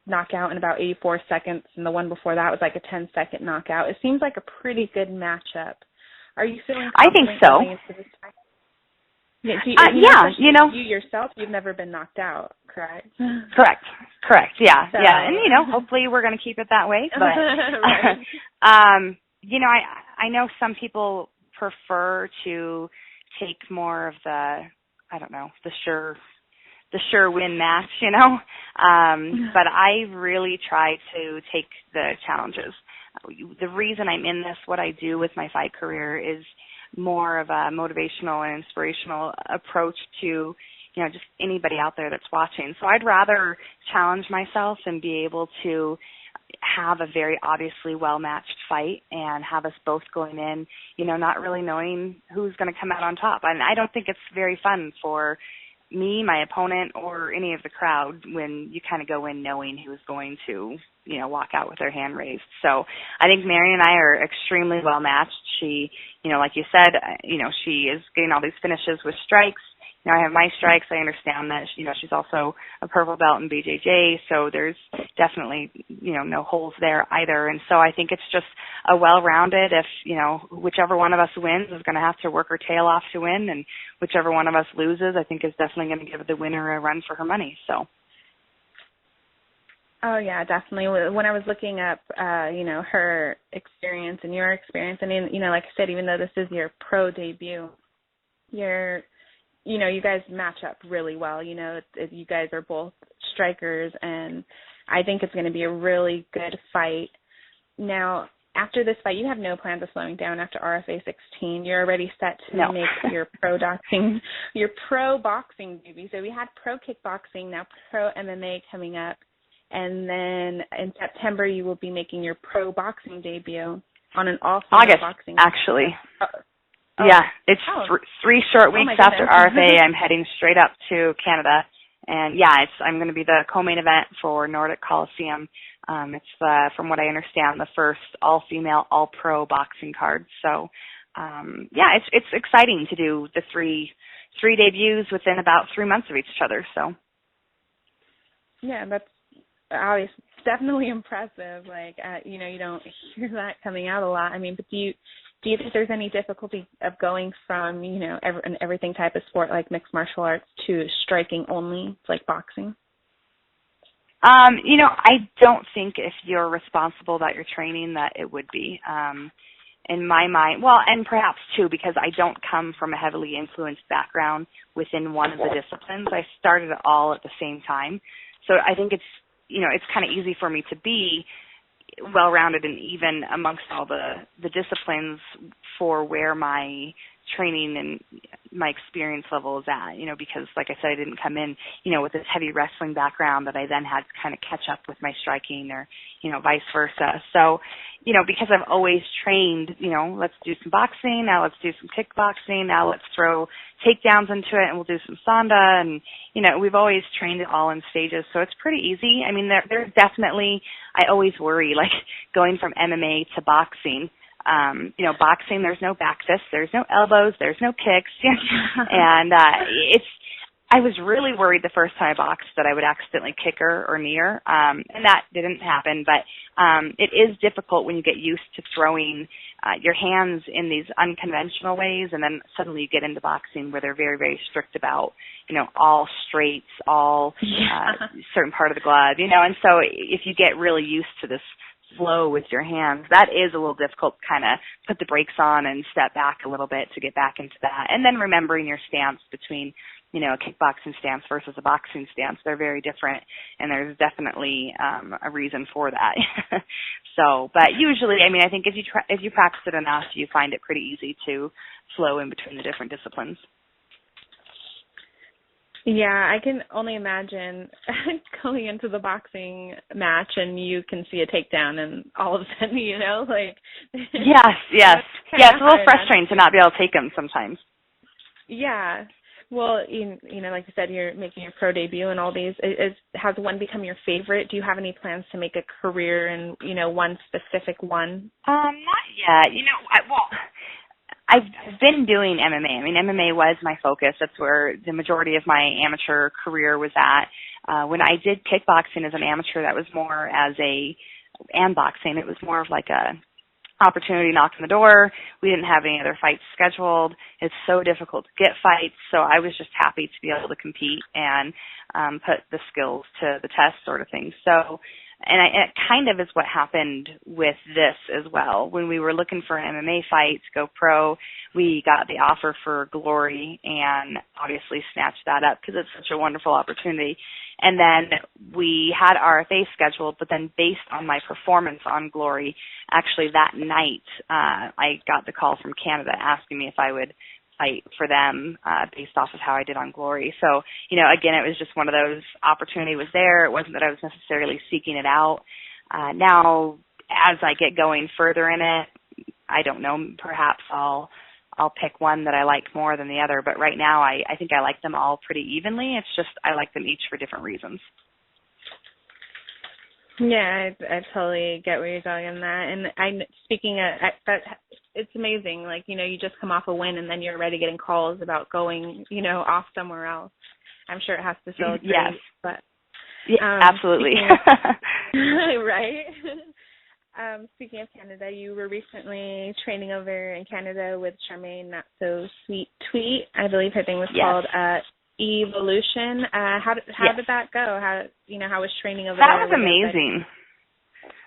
knockout in about 84 seconds, and the one before that was like a 10-second knockout. It seems like a pretty good matchup. Are you feeling confident? I think so. Going into this fight? You yourself, you've never been knocked out, correct? Correct. Yeah, so, yeah, and hopefully we're going to keep it that way. But right. I know some people prefer to take more of the sure win match, but I really try to take the challenges. The reason I'm in this, what I do with my fight career, is more of a motivational and inspirational approach to, just anybody out there that's watching. So I'd rather challenge myself and be able to have a very obviously well-matched fight and have us both going in, not really knowing who's going to come out on top. And I don't think it's very fun for me, my opponent, or any of the crowd when you kind of go in knowing who's going to, walk out with their hand raised. So I think Mary and I are extremely well matched. She, like you said, she is getting all these finishes with strikes. I have my strikes. I understand that, she's also a purple belt in BJJ, so there's definitely, no holes there either. And so I think it's just a well-rounded, if, whichever one of us wins is going to have to work her tail off to win, and whichever one of us loses, I think is definitely going to give the winner a run for her money, so. Oh, yeah, definitely. When I was looking up, her experience and your experience, like I said, even though this is your pro debut, you guys match up really well. You guys are both strikers, and I think it's going to be a really good fight. Now, after this fight, you have no plans of slowing down after RFA 16. You're already set to make your pro boxing debut. So we had pro kickboxing, now pro MMA coming up. And then in September, you will be making your pro boxing debut on an all-female boxing. Actually. Yeah, it's 3 short weeks after RFA. I'm heading straight up to Canada. And, I'm going to be the co-main event for Nordic Coliseum. It's, from what I understand, the first all-female, all-pro boxing card. So, it's exciting to do the three debuts within about 3 months of each other. So, yeah, that's obviously definitely impressive. Like, you don't hear that coming out a lot. I mean, but do you think there's any difficulty of going from, an everything type of sport like mixed martial arts to striking only, like boxing? I don't think if you're responsible about your training that it would be. In my mind, well, and perhaps too, because I don't come from a heavily influenced background within one of the disciplines. I started it all at the same time. So I think it's kind of easy for me to be well-rounded and even amongst all the disciplines for where my training and my experience level is at, because like I said, I didn't come in, with this heavy wrestling background that I then had to kind of catch up with my striking or, vice versa. So, because I've always trained, let's do some boxing, now let's do some kickboxing, now let's throw takedowns into it and we'll do some sanda, and, we've always trained it all in stages, so it's pretty easy. I mean, there's definitely, I always worry, like going from MMA to boxing, boxing, there's no back fists, there's no elbows, there's no kicks, and I was really worried the first time I boxed that I would accidentally kick her or knee her, and that didn't happen, but it is difficult when you get used to throwing your hands in these unconventional ways, and then suddenly you get into boxing where they're very, very strict about, all straights, all certain part of the glove, and so if you get really used to this flow with your hands, that is a little difficult to kind of put the brakes on and step back a little bit to get back into that. And then remembering your stance between, a kickboxing stance versus a boxing stance, they're very different, and there's definitely a reason for that. So, but usually, I think if you practice it enough, you find it pretty easy to flow in between the different disciplines. Yeah, I can only imagine going into the boxing match and you can see a takedown and all of a sudden, like... Yes. Yeah, it's a little frustrating to not be able to take them sometimes. Yeah. Well, like you said, you're making your pro debut and all these. Has one become your favorite? Do you have any plans to make a career in, one specific one? Not yet. I've been doing MMA. MMA was my focus. That's where the majority of my amateur career was at. When I did kickboxing as an amateur, that was more and boxing. It was more of like a opportunity knocked on the door. We didn't have any other fights scheduled. It's so difficult to get fights, so I was just happy to be able to compete and put the skills to the test sort of thing. So, and it kind of is what happened with this as well. When we were looking for an MMA fight to go pro, we got the offer for Glory and obviously snatched that up because it's such a wonderful opportunity. And then we had RFA scheduled, but then based on my performance on Glory, actually that night I got the call from Canada asking me if I would fight for them based off of how I did on Glory. So, again, it was just one of those, opportunity was there. It wasn't that I was necessarily seeking it out. Now, as I get going further in it, I don't know, perhaps I'll pick one that I like more than the other. But right now, I think I like them all pretty evenly. It's just I like them each for different reasons. Yeah, I totally get where you're going on that. And it's amazing. Like, you just come off a win and then you're already getting calls about going, off somewhere else. I'm sure it has to feel great. Yes. But, yeah, absolutely. Right. Speaking of Canada, you were recently training over in Canada with Charmaine Not So Sweet Tweet. I believe her thing was called Evolution. How did that go? How was training over there? That was amazing.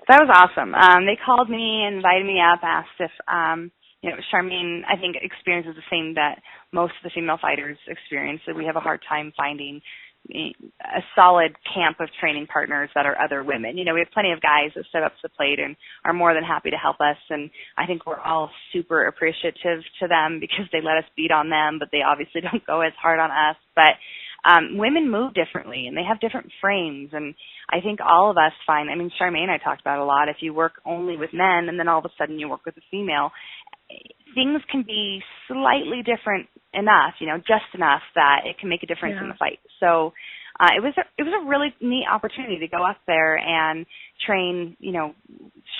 That was awesome. They called me, invited me up, asked if Charmaine, I think, experiences the same that most of the female fighters experience, that we have a hard time finding a solid camp of training partners that are other women. We have plenty of guys that step up to the plate and are more than happy to help us, and I think we're all super appreciative to them because they let us beat on them, but they obviously don't go as hard on us. But women move differently, and they have different frames, and I think all of us find, Charmaine and I talked about it a lot, if you work only with men and then all of a sudden you work with a female, things can be slightly different enough, just enough that it can make a difference in the fight. So it was a really neat opportunity to go up there and train,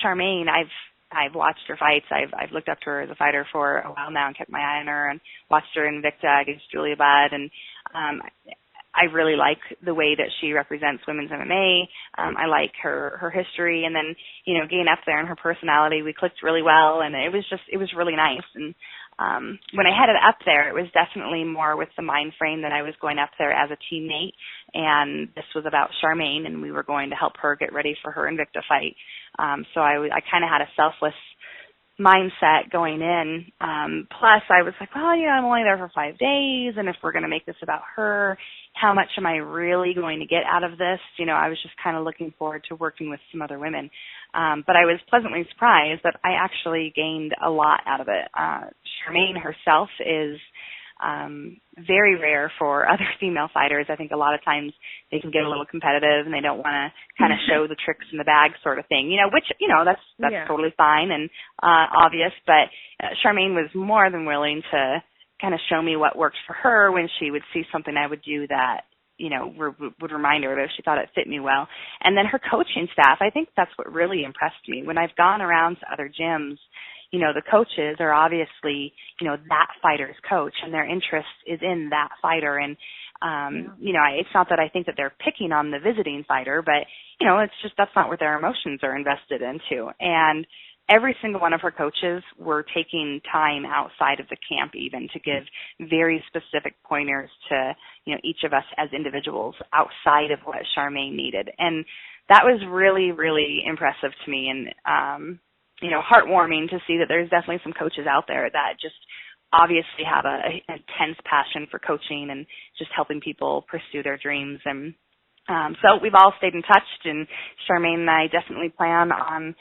Charmaine. I've watched her fights. I've looked up to her as a fighter for a while now and kept my eye on her and watched her in Invicta against Julia Budd, and I really like the way that she represents women's MMA. I like her history, and then, getting up there and her personality, we clicked really well, and it was really nice. And when I headed up there, it was definitely more with the mind frame that I was going up there as a teammate, and this was about Charmaine, and we were going to help her get ready for her Invicta fight. So I kind of had a selfless mindset going in. Plus, I was like, well, I'm only there for 5 days, and if we're going to make this about her, how much am I really going to get out of this? I was just kind of looking forward to working with some other women. But I was pleasantly surprised that I actually gained a lot out of it. Charmaine herself is very rare for other female fighters. I think a lot of times they can get a little competitive and they don't want to kind of show the tricks in the bag sort of thing, which, that's totally fine and obvious. But Charmaine was more than willing to kind of show me what worked for her when she would see something I would do that, would remind her of if she thought it fit me well. And then her coaching staff, I think that's what really impressed me. When I've gone around to other gyms, the coaches are obviously, that fighter's coach, and their interest is in that fighter. And, it's not that I think that they're picking on the visiting fighter, but, it's just that's not what their emotions are invested into. And every single one of her coaches were taking time outside of the camp even to give very specific pointers to, each of us as individuals outside of what Charmaine needed. And that was really, really impressive to me, and, heartwarming to see that there's definitely some coaches out there that just obviously have an intense passion for coaching and just helping people pursue their dreams. And so we've all stayed in touch, and Charmaine and I definitely plan on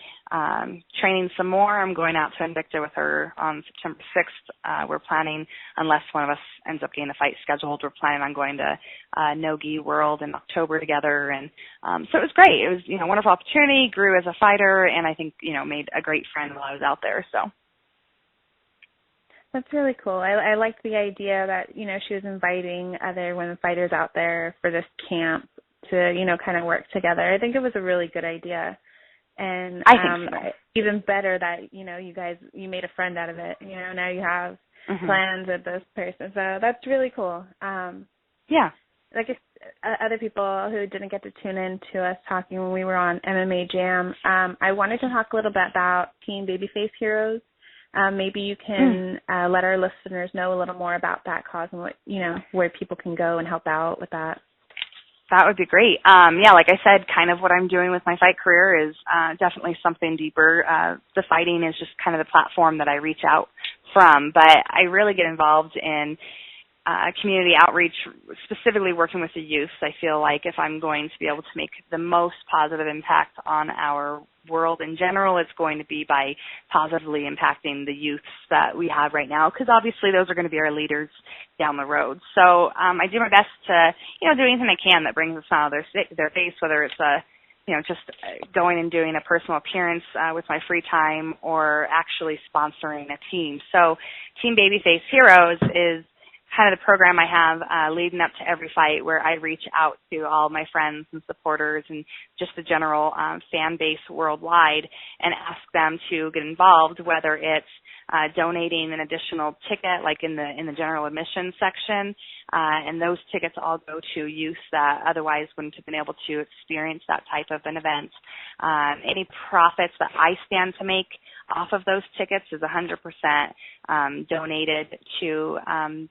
training some more. I'm going out to Invicta with her on September 6th. We're planning, unless one of us ends up getting a fight scheduled, we're planning on going to No-Gi World in October together. And so it was great. It was, a wonderful opportunity, grew as a fighter, and I think, made a great friend while I was out there. So that's really cool. I liked the idea that, she was inviting other women fighters out there for this camp to, kind of work together. I think it was a really good idea. And I think so. Even better that, you made a friend out of it. Now you have plans with this person. So that's really cool. Yeah. Like other people who didn't get to tune in to us talking when we were on MMA Jam, I wanted to talk a little bit about Teen Babyface Heroes. Maybe you can let our listeners know a little more about that cause and what, where people can go and help out with that. That would be great. Like I said, kind of what I'm doing with my fight career is definitely something deeper. The fighting is just kind of the platform that I reach out from, but I really get involved in community outreach, specifically working with the youth. I feel like if I'm going to be able to make the most positive impact on our world in general, it's going to be by positively impacting the youths that we have right now, because obviously those are going to be our leaders down the road. So I do my best to, do anything I can that brings a smile to their face, whether it's just going and doing a personal appearance with my free time or actually sponsoring a team. So Team Babyface Heroes is kind of the program I have leading up to every fight, where I reach out to all my friends and supporters and just the general fan base worldwide and ask them to get involved, whether it's donating an additional ticket, like in the general admission section, and those tickets all go to youth that otherwise wouldn't have been able to experience that type of an event. Any profits that I stand to make off of those tickets is 100% donated to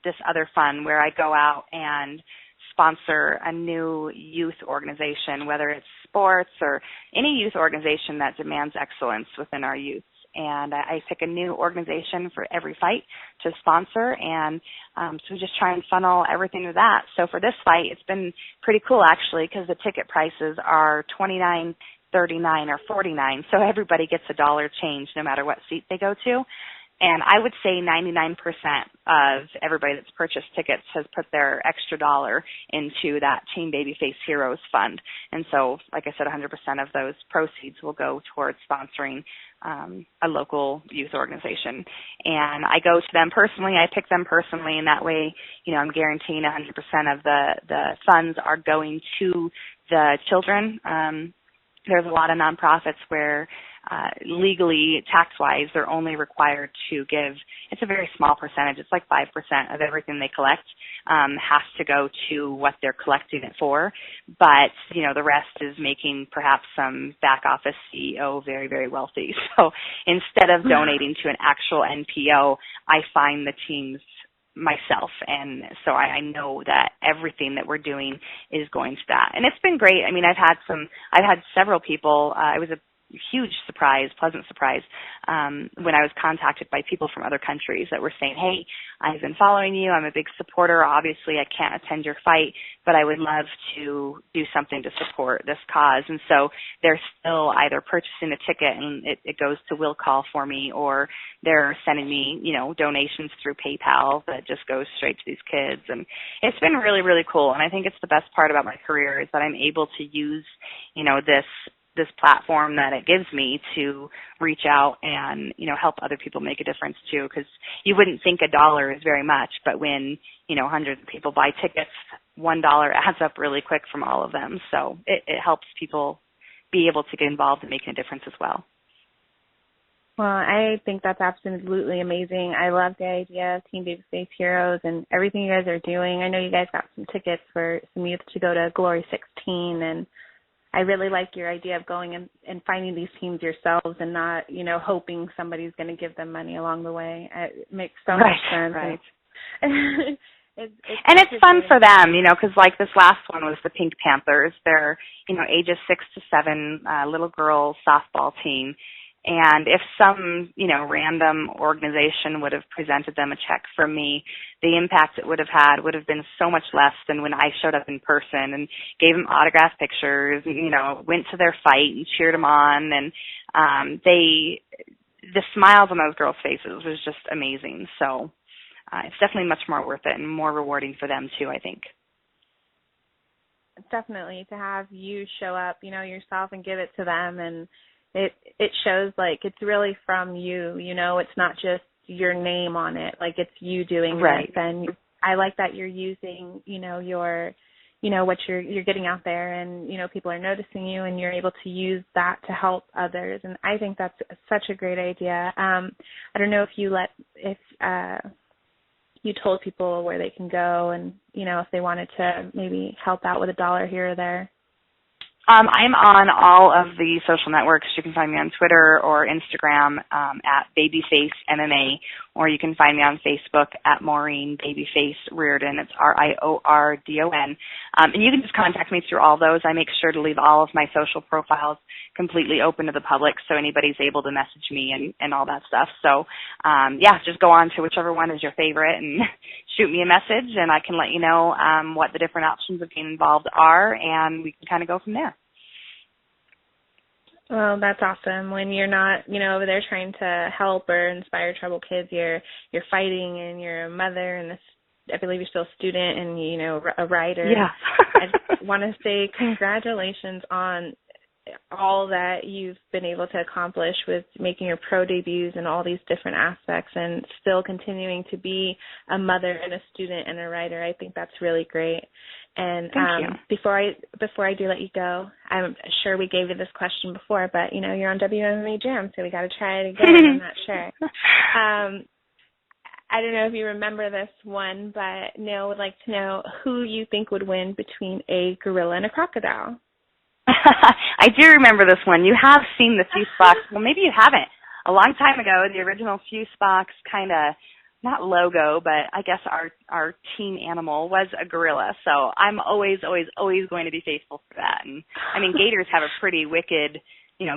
this other fund, where I go out and sponsor a new youth organization, whether it's sports or any youth organization that demands excellence within our youth. and I pick a new organization for every fight to sponsor, and so we just try and funnel everything to that. So for this fight, it's been pretty cool, actually, because the ticket prices are $29, $39, or $49, so everybody gets $1 change no matter what seat they go to. And I would say 99% of everybody that's purchased tickets has put their extra $1 into that Team Babyface Heroes Fund. And so, like I said, 100% of those proceeds will go towards sponsoring a local youth organization. And I go to them personally. I pick them personally, and that way, I'm guaranteeing 100% of the funds are going to the children. There's a lot of nonprofits where legally, tax-wise, they're only required to give, it's a very small percentage, it's like 5% of everything they collect has to go to what they're collecting it for, but, the rest is making perhaps some back office CEO very, very wealthy. So instead of donating to an actual NPO, I find the teams myself, and so I know that everything that we're doing is going to that, and it's been great. I mean, I've had several people. It was a huge surprise, pleasant surprise, when I was contacted by people from other countries that were saying, hey, I've been following you. I'm a big supporter. Obviously, I can't attend your fight, but I would love to do something to support this cause. And so they're still either purchasing a ticket and it goes to will call for me, or they're sending me, donations through PayPal that just goes straight to these kids. And it's been really, really cool. And I think it's the best part about my career is that I'm able to use, this platform that it gives me to reach out and, help other people make a difference too, because you wouldn't think $1 is very much, but when, hundreds of people buy tickets, $1 adds up really quick from all of them. So it helps people be able to get involved in making a difference as well. Well, I think that's absolutely amazing. I love the idea of Team Babyface Heroes and everything you guys are doing. I know you guys got some tickets for some youth to go to Glory 16, and I really like your idea of going and finding these teams yourselves and not, hoping somebody's going to give them money along the way. It makes so much sense. Right. And it's fun for them, because like this last one was the Pink Panthers. They're, ages 6 to 7, little girl softball team. And if some, random organization would have presented them a check from me, the impact it would have had would have been so much less than when I showed up in person and gave them autographed pictures, went to their fight and cheered them on. And the smiles on those girls' faces was just amazing. So it's definitely much more worth it and more rewarding for them too, I think. Definitely, to have you show up, yourself and give it to them, and it shows like it's really from you, it's not just your name on it, like it's you doing right. This. And I like that you're using, your, what you're getting out there, and, people are noticing you, and you're able to use that to help others. And I think that's such a great idea. I don't know if you told people where they can go and, if they wanted to maybe help out with $1 here or there. I'm on all of the social networks. You can find me on Twitter or Instagram at Babyface MMA, or you can find me on Facebook at Maureen Babyface Riordon. It's Riordon. And you can just contact me through all those. I make sure to leave all of my social profiles completely open to the public, so anybody's able to message me and all that stuff. So, just go on to whichever one is your favorite and shoot me a message, and I can let you know what the different options of getting involved are, and we can kind of go from there. Well, that's awesome. When you're not, over there trying to help or inspire troubled kids, you're fighting, and you're a mother, and I believe you're still a student and, a writer. Yeah. I just want to say congratulations on all that you've been able to accomplish with making your pro debuts and all these different aspects, and still continuing to be a mother and a student and a writer. I think that's really great. And before I do let you go, I'm sure we gave you this question before, but you're on WMMA Jam, so we got to try it again. I'm not sure. I don't know if you remember this one, but Neil would like to know who you think would win between a gorilla and a crocodile. I do remember this one. You have seen the Fuse box. Well, maybe you haven't. A long time ago, the original Fuse box kind of not logo, but I guess our team animal was a gorilla. So I'm always going to be faithful for that. And I mean, gators have a pretty wicked,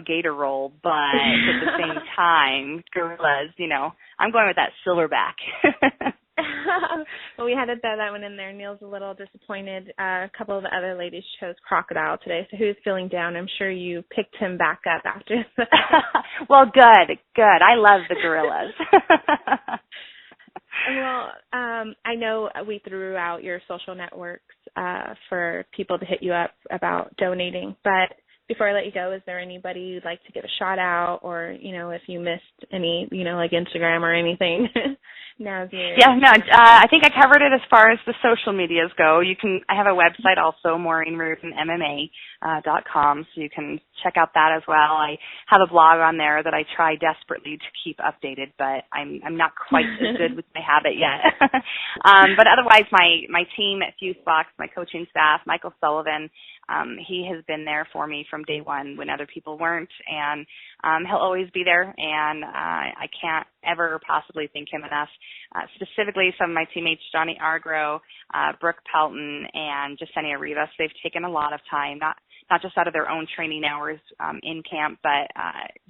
gator roll, but at the same time, gorillas, I'm going with that silverback. Well, we had to throw that one in there. Neil's a little disappointed. A couple of the other ladies chose crocodile today, so who's feeling down? I'm sure you picked him back up after that. Well, good. I love the gorillas. Well, I know we threw out your social networks for people to hit you up about donating, but before I let you go, is there anybody you'd like to give a shout out, or if you missed any, like Instagram or anything? Now's your I think I covered it as far as the social medias go. I have a website also, Maureen Riordon MMA.com, so you can check out that as well. I have a blog on there that I try desperately to keep updated, but I'm not quite as good with my habit yet. But otherwise, my team at FuseBox, my coaching staff, Michael Sullivan, he has been there for me from day one when other people weren't, and he'll always be there, and I can't ever possibly thank him enough. Specifically, some of my teammates, Johnny Argro, Brooke Pelton, and Jasenia Rivas, they've taken a lot of time, not just out of their own training hours in camp, but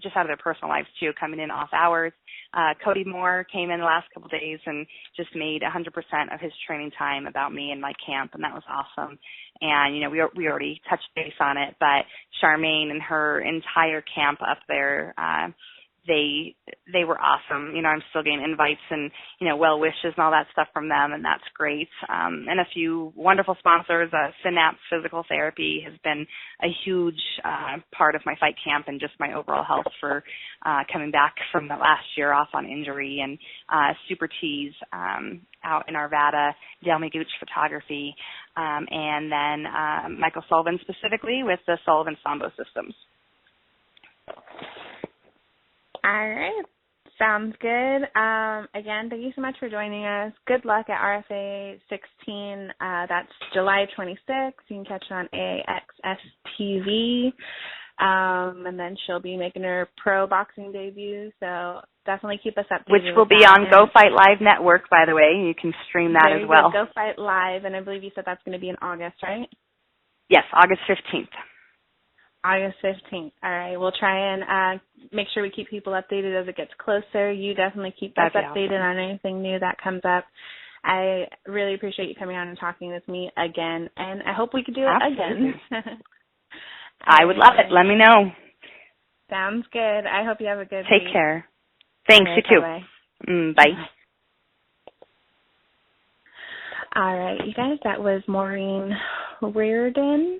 just out of their personal lives too, coming in off hours. Cody Moore came in the last couple of days and just made 100% of his training time about me and my camp, and that was awesome. And, we already touched base on it, but Charmaine and her entire camp up there, they were awesome. I'm still getting invites and, well wishes and all that stuff from them, and that's great. And a few wonderful sponsors. Synapse Physical Therapy has been a huge part of my fight camp and just my overall health for coming back from the last year off on injury. And Super Tees out in Arvada, Delmy Gooch Photography, and then Michael Sullivan specifically with the Sullivan Sambo Systems. All right. Sounds good. Again, thank you so much for joining us. Good luck at RFA 16. That's July 26th. You can catch it on AXS TV. And then she'll be making her pro boxing debut. So definitely keep us updated. Which will be on Go Fight Live Network, by the way. You can stream that as well. Go Fight Live. And I believe you said that's going to be in August, right? Yes, August 15th. August 15th. All right. We'll try and make sure we keep people updated as it gets closer. You definitely keep us updated on anything new that comes up. I really appreciate you coming on and talking with me again, and I hope we could do it again. I would love it. Let me know. Sounds good. I hope you have a good Take week. care. Thanks, right, you too. Bye-bye. Bye. All right, you guys, that was Maureen Riordon.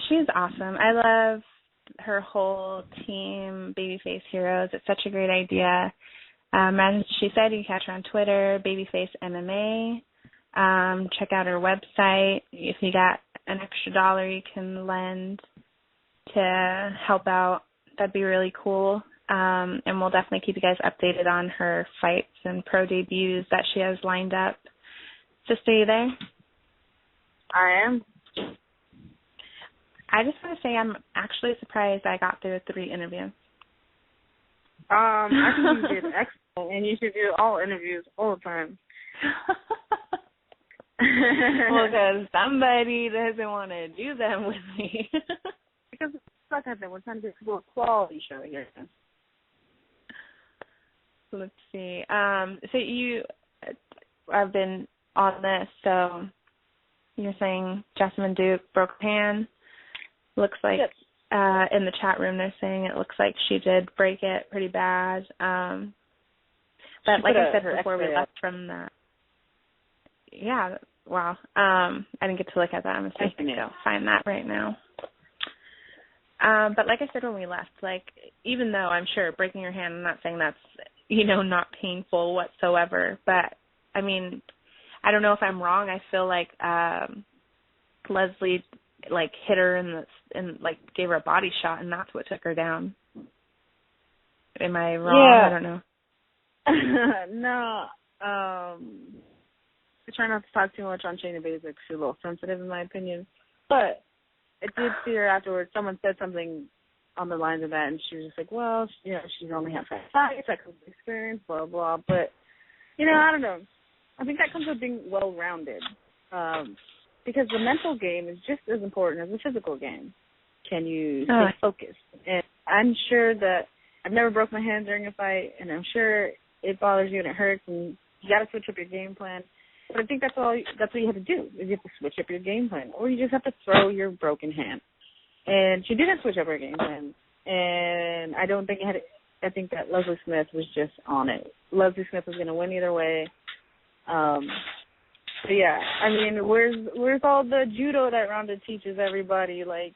She's awesome. I love her whole team, Babyface Heroes. It's such a great idea. As she said, you can catch her on Twitter, Babyface MMA. Check out her website. If you got an extra $1 you can lend to help out, that'd be really cool. And we'll definitely keep you guys updated on her fights and pro debuts that she has lined up. Sister, you there? I am. I just want to say I'm actually surprised I got through 3 interviews. I think you did excellent, and you should do all interviews all the time. Well, because somebody doesn't want to do them with me. Because it's like that, we're trying to get to a quality show here. Let's see. So you have been on this, so you're saying Jessamine Duke broke her hand. Looks like yes. In the chat room they're saying it looks like she did break it pretty bad. But like I said before we left from that. Yeah, wow. I didn't get to look at that. I'm going to go find that right now. But like I said when we left, like, even though I'm sure breaking your hand, I'm not saying that's, not painful whatsoever. But, I mean, I don't know if I'm wrong. I feel like Leslie, hit her and gave her a body shot, and that's what took her down. Am I wrong? Yeah. I don't know. No. I try not to talk too much on Shayna Baszler. She's a little sensitive in my opinion. But I did see her afterwards. Someone said something on the lines of that, and she was just like, well, she's only had 5 fights, that comes with experience, blah, blah. But, I don't know. I think that comes with being well-rounded, because the mental game is just as important as the physical game. Can you stay focused? And I'm sure that I've never broke my hand during a fight, and I'm sure it bothers you and it hurts, and you got to switch up your game plan. But I think that's what you have to do, is you have to switch up your game plan, or you just have to throw your broken hand. And she didn't switch up her game plan, and I don't think I think that Leslie Smith was just on it. Leslie Smith was going to win either way. But yeah, I mean, where's all the judo that Ronda teaches everybody? Like,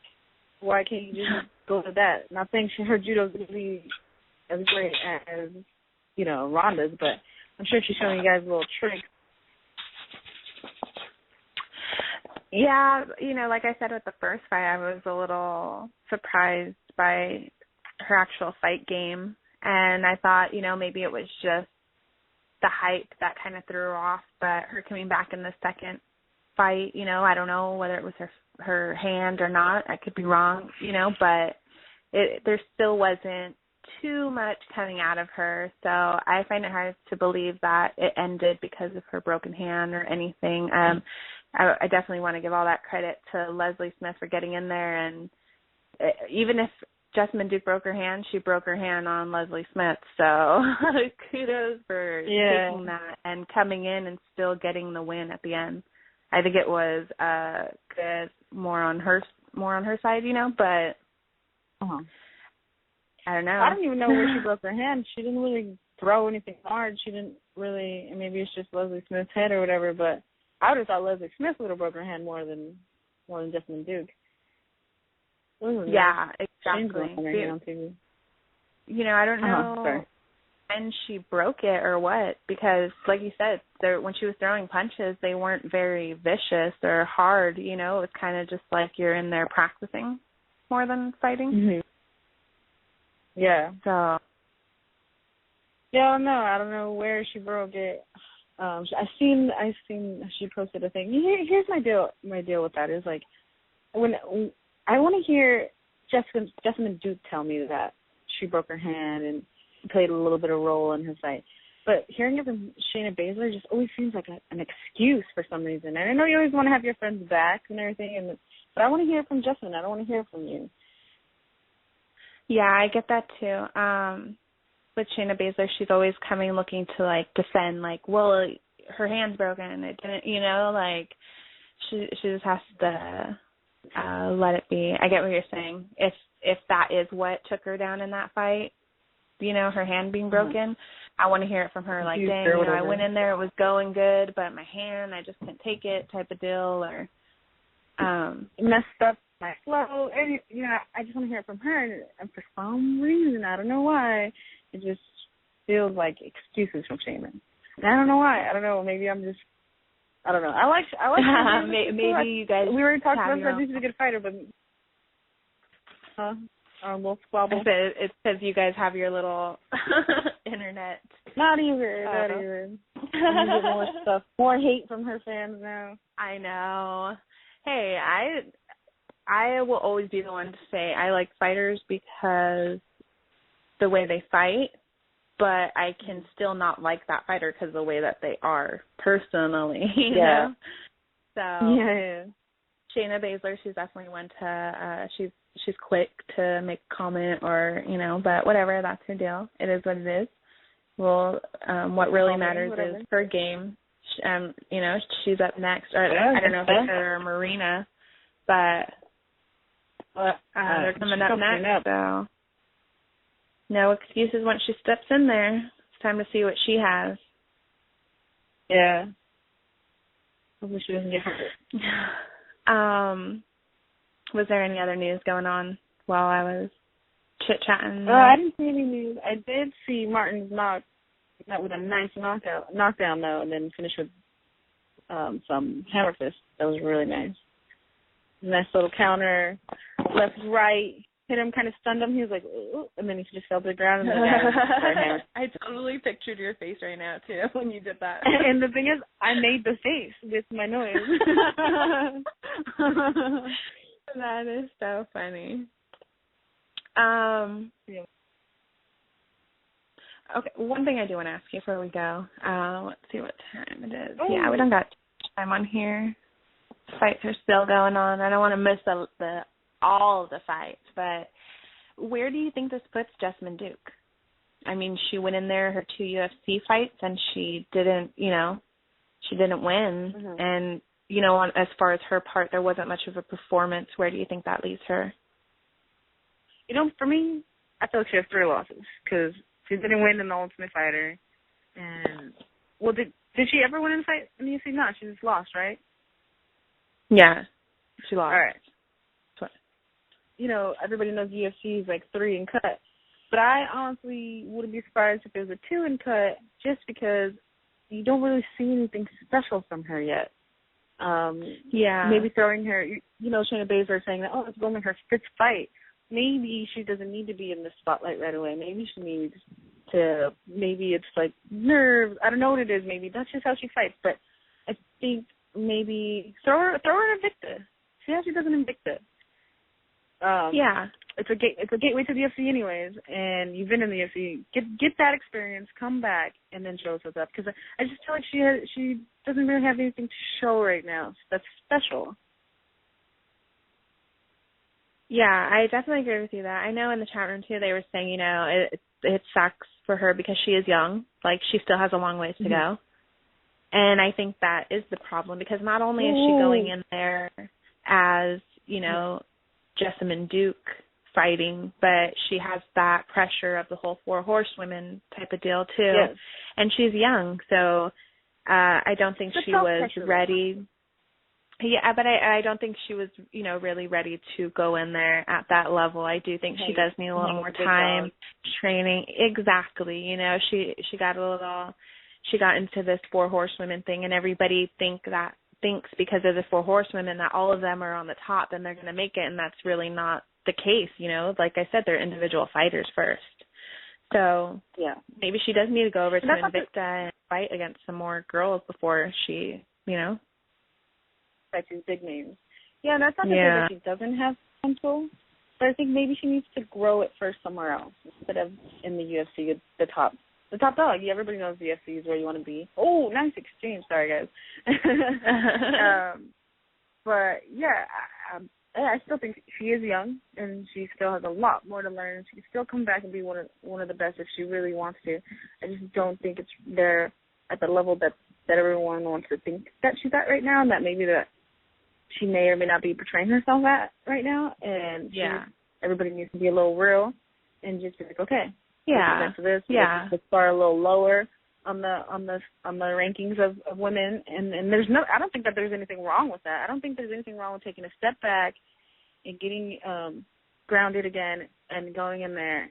why can't you just go to that? Not saying her judo is going to be as great as, Ronda's, but I'm sure she's showing you guys little tricks. Yeah, like I said with the first fight, I was a little surprised by her actual fight game. And I thought, maybe it was just the height that kind of threw her off. But her coming back in the second fight, I don't know whether it was her hand or not. I could be wrong, but there still wasn't too much coming out of her. So I find it hard to believe that it ended because of her broken hand or anything. I definitely want to give all that credit to Leslie Smith for getting in there. And even if Jessamine Duke broke her hand, she broke her hand on Leslie Smith. So kudos for taking that and coming in and still getting the win at the end. I think it was good, more on her side, but I don't know. I don't even know where she broke her hand. She didn't really throw anything hard. She didn't really, maybe it's just Leslie Smith's head or whatever, but I would have thought Leslie Smith would have broken her hand more than Jessamine Duke. Yeah, exactly. I don't know when she broke it or what, because like you said, when she was throwing punches, they weren't very vicious or hard, it was kind of just like you're in there practicing more than fighting. Mm-hmm. Yeah. So. Yeah, no, I don't know where she broke it. I've seen she posted a thing. Here's my deal with that is, like, when I want to hear Jessamine Duke tell me that she broke her hand and played a little bit of role in her fight. But hearing it from Shayna Baszler just always seems like an excuse for some reason. And I know you always want to have your friends back and everything, but I want to hear it from Jessamine. I don't want to hear it from you. Yeah, I get that too. With Shayna Baszler, she's always coming looking to, like, defend, like, well, her hand's broken. It didn't, like, she just has to let it be. I get what you're saying. If that is what took her down in that fight, her hand being broken, I want to hear it from her, like, dang, I went in there, it was going good, but my hand, I just couldn't take it type of deal, or messed up my flow. And, I just want to hear it from her, and for some reason, I don't know why, it just feels like excuses from Shayna. And I don't know why. I don't know. Maybe I'm just, I don't know. I like maybe you guys. We were talking about that. She's a good fighter, but a little squabble. It's because you guys have your little internet. Not even. You get more stuff, more hate from her fans now. I know. Hey, I will always be the one to say I like fighters because the way they fight, but I can still not like that fighter because of the way that they are personally, you know? So, yeah. Shayna Baszler, she's definitely one to, she's quick to make a comment or, but whatever, that's her deal. It is what it is. Well, what really matters is her game. She's up next. Or, I don't know if it's her or Marina, but they're coming up next, so no excuses once she steps in there. It's time to see what she has. Yeah. Hopefully she doesn't get hurt. Was there any other news going on while I was chit-chatting? I didn't see any news. I did see Martin's knock with a nice knockdown, though, and then finish with some hammer fist. That was really nice. Nice little counter, left, right, hit him, kind of stunned him. He was like, ooh, and then he just fell to the ground. And then I totally pictured your face right now, too, when you did that. And the thing is, I made the face with my noise. That is so funny. Yeah. Okay, one thing I do want to ask you before we go. Let's see what time it is. Oh. Yeah, we don't got time on here. Fights are still going on. I don't want to miss all of the fights, but where do you think this puts Jessamyn Duke? I mean, she went in there, her 2 UFC fights, and she didn't win. Mm-hmm. And, as far as her part, there wasn't much of a performance. Where do you think that leaves her? For me, I feel like she has 3 losses because she didn't win in the Ultimate Fighter. And, well, did she ever win in a fight in the UFC? No, she just lost, right? Yeah, she lost. All right. Everybody knows UFC is like 3 and cut. But I honestly wouldn't be surprised if it was a 2 and cut just because you don't really see anything special from her yet. Yeah. Maybe throwing her, Shayna Baszler saying that, it's only her 5th fight. Maybe she doesn't need to be in the spotlight right away. Maybe she needs to, maybe it's like nerves. I don't know what it is. Maybe that's just how she fights. But I think maybe throw her in Invicta. See how she does an Invicta. Yeah. It's a gateway to the UFC anyways, and you've been in the UFC. Get that experience, come back, and then show us what's up. Because I just feel like she doesn't really have anything to show right now that's special. Yeah, I definitely agree with you that. I know in the chat room too they were saying, it sucks for her because she is young. Like she still has a long ways to go. And I think that is the problem because not only is she going in there as, Jessamyn Duke fighting, but she has that pressure of the whole 4 horsewomen type of deal too. Yes. And she's young, so I don't think she was ready. Yeah, but I don't think she was, really ready to go in there at that level. I do think she does need a little more time, training. Exactly. She got into this 4 horsewomen thing, and everybody thinks because of the 4 horsewomen that all of them are on the top and they're going to make it, and that's really not the case. Like I said, they're individual fighters first. So yeah, maybe she does need to go over to Invicta and fight against some more girls before she, fights these big names. Yeah, and that's not to say that she doesn't have potential, but I think maybe she needs to grow it first somewhere else instead of in the UFC, the top dog. Yeah, everybody knows the UFC is where you want to be. Oh, nice exchange. Sorry, guys. But yeah, I still think she is young and she still has a lot more to learn. She can still come back and be one of the best if she really wants to. I just don't think it's there at the level that everyone wants to think that she's at right now, and that maybe that she may or may not be portraying herself at right now. And everybody needs to be a little real and just be like, okay, this bar a little lower on the rankings of women, and there's I don't think that there's anything wrong with that. I don't think there's anything wrong with taking a step back and getting grounded again and going in there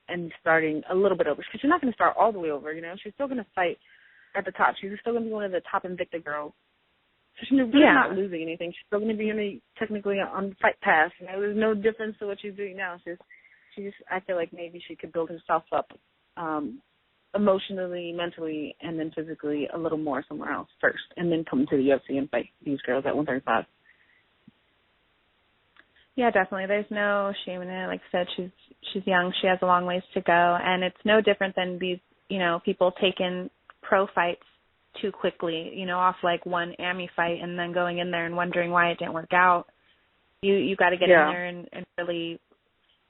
and starting a little bit over, because she's not going to start all the way over. She's still going to fight at the top. She's still going to be one of the top Invicta girls. So she's really not losing anything. She's still going to be technically on Fight Pass. There's no difference to what she's doing now. I feel like maybe she could build herself up emotionally, mentally, and then physically a little more somewhere else first, and then come to the UFC and fight these girls at 135. Yeah, definitely. There's no shame in it. Like I said, she's young. She has a long ways to go, and it's no different than these, people taking pro fights too quickly, off like one AMI fight and then going in there and wondering why it didn't work out. You got to get in there and really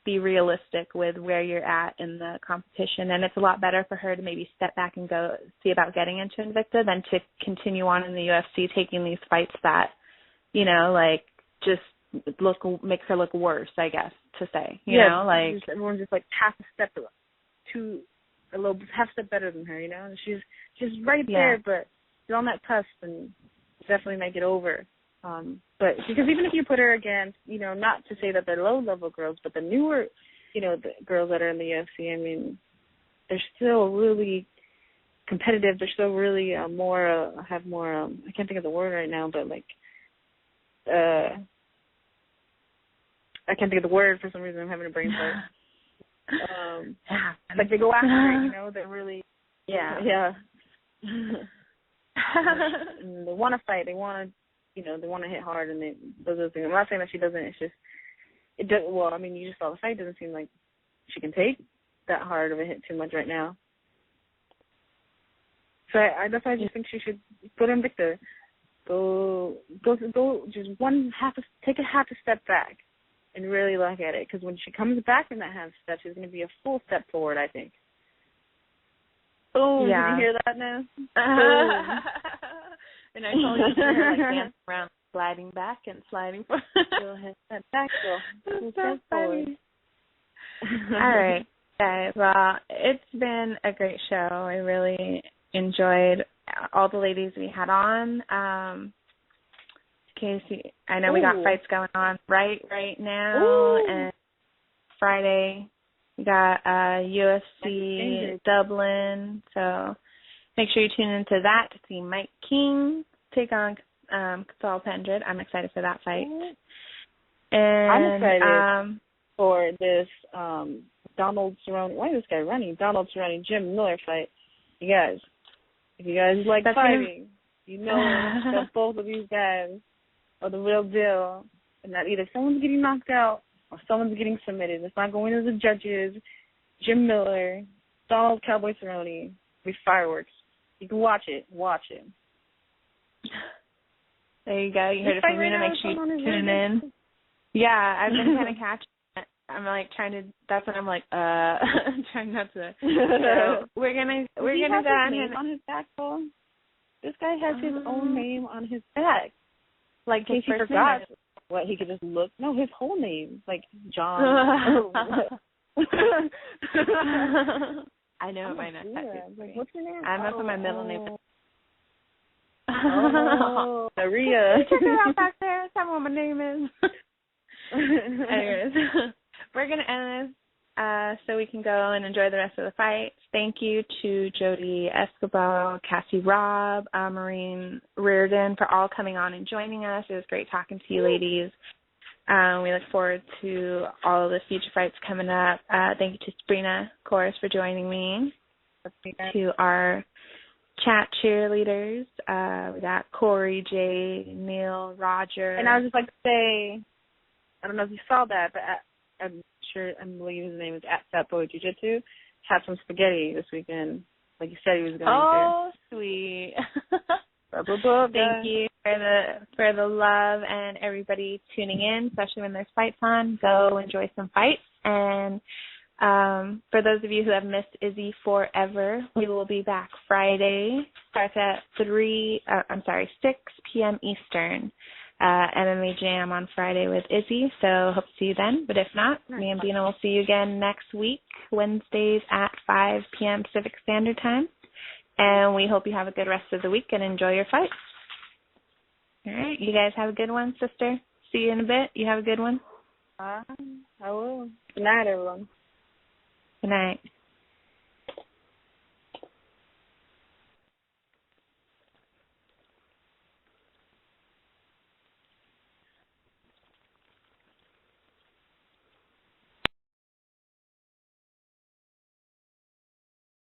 be realistic with where you're at in the competition, and it's a lot better for her to maybe step back and go see about getting into Invicta than to continue on in the UFC taking these fights that, just makes her look worse, I guess, to say, everyone's just like half a step better than her, and she's right there, but she's on that cusp and definitely make it over. But because even if you put her against, not to say that they're low-level girls, but the newer, the girls that are in the UFC, I mean, they're still really competitive. They're still really have more, I can't think of the word right now, but I can't think of the word for some reason. I'm having a brain fart. Like they go after it, they're really, and they want to fight. They want to, they want to hit hard, and those are the things. I'm not saying that she doesn't. It's it does, well, I mean, you just saw the fight. It doesn't seem like she can take that hard of a hit too much right now. So that's why I just think she should go to Invicta. Go, just take a half a step back and really look at it. Because when she comes back in that half step, she's going to be a full step forward, I think. Boom, yeah. Did you hear that now? And I told you to her, like, dance around, sliding back and sliding forward. Go ahead, step back, girl. That's so funny. All right, guys. Well, it's been a great show. I really enjoyed all the ladies we had on. Casey, I know we got fights going on right now, and Friday we got UFC Dublin, so make sure you tune into that to see Mike King take on Cathal Pendred. I'm excited for that fight. And I'm excited for this Donald Cerrone. Why is this guy running? Donald Cerrone, Jim Miller fight. You guys, if you guys like fighting, you know that both of these guys are the real deal, and that either someone's getting knocked out or someone's getting submitted. It's not going to the judges. Jim Miller, Donald Cowboy Cerrone, with fireworks. You can watch it. Watch it. There you go. You heard it from me. Make sure you tune in. Yeah, I've been kind of catching it. I'm like trying to. That's what I'm like. Trying not to. So we're gonna go on his back, though. This guy has his own name on his back. Like Casey forgot what he could just look. No, his whole name, like John. I know it might not. Like, what's your name? I'm up with my middle name. Maria. Check it out back there. Tell me what my name is. Anyways, we're going to end this so we can go and enjoy the rest of the fight. Thank you to Jody Escobar, Cassie Robb, Maureen Riordon for all coming on and joining us. It was great talking to you ladies. We look forward to all of the future fights coming up. Thank you to Sabrina, of course, for joining me. To our chat cheerleaders, we got Corey, Jay, Neil, Roger. And I would just like to say, I don't know if you saw that, but I believe his name is @FatBoy Jiu-Jitsu. Had some spaghetti this weekend, like you said he was going to. Oh, sweet. Thank you for the love and everybody tuning in, especially when there's fights on. Go enjoy some fights. And for those of you who have missed Izzy Forever, we will be back Friday. Starts at 6 p.m. Eastern. MMA Jam on Friday with Izzy. So hope to see you then. But if not, me and Bina will see you again next week, Wednesdays at 5 p.m. Pacific Standard Time. And we hope you have a good rest of the week and enjoy your fights. All right. You guys have a good one, sister. See you in a bit. You have a good one. I will. Good night, everyone. Good night.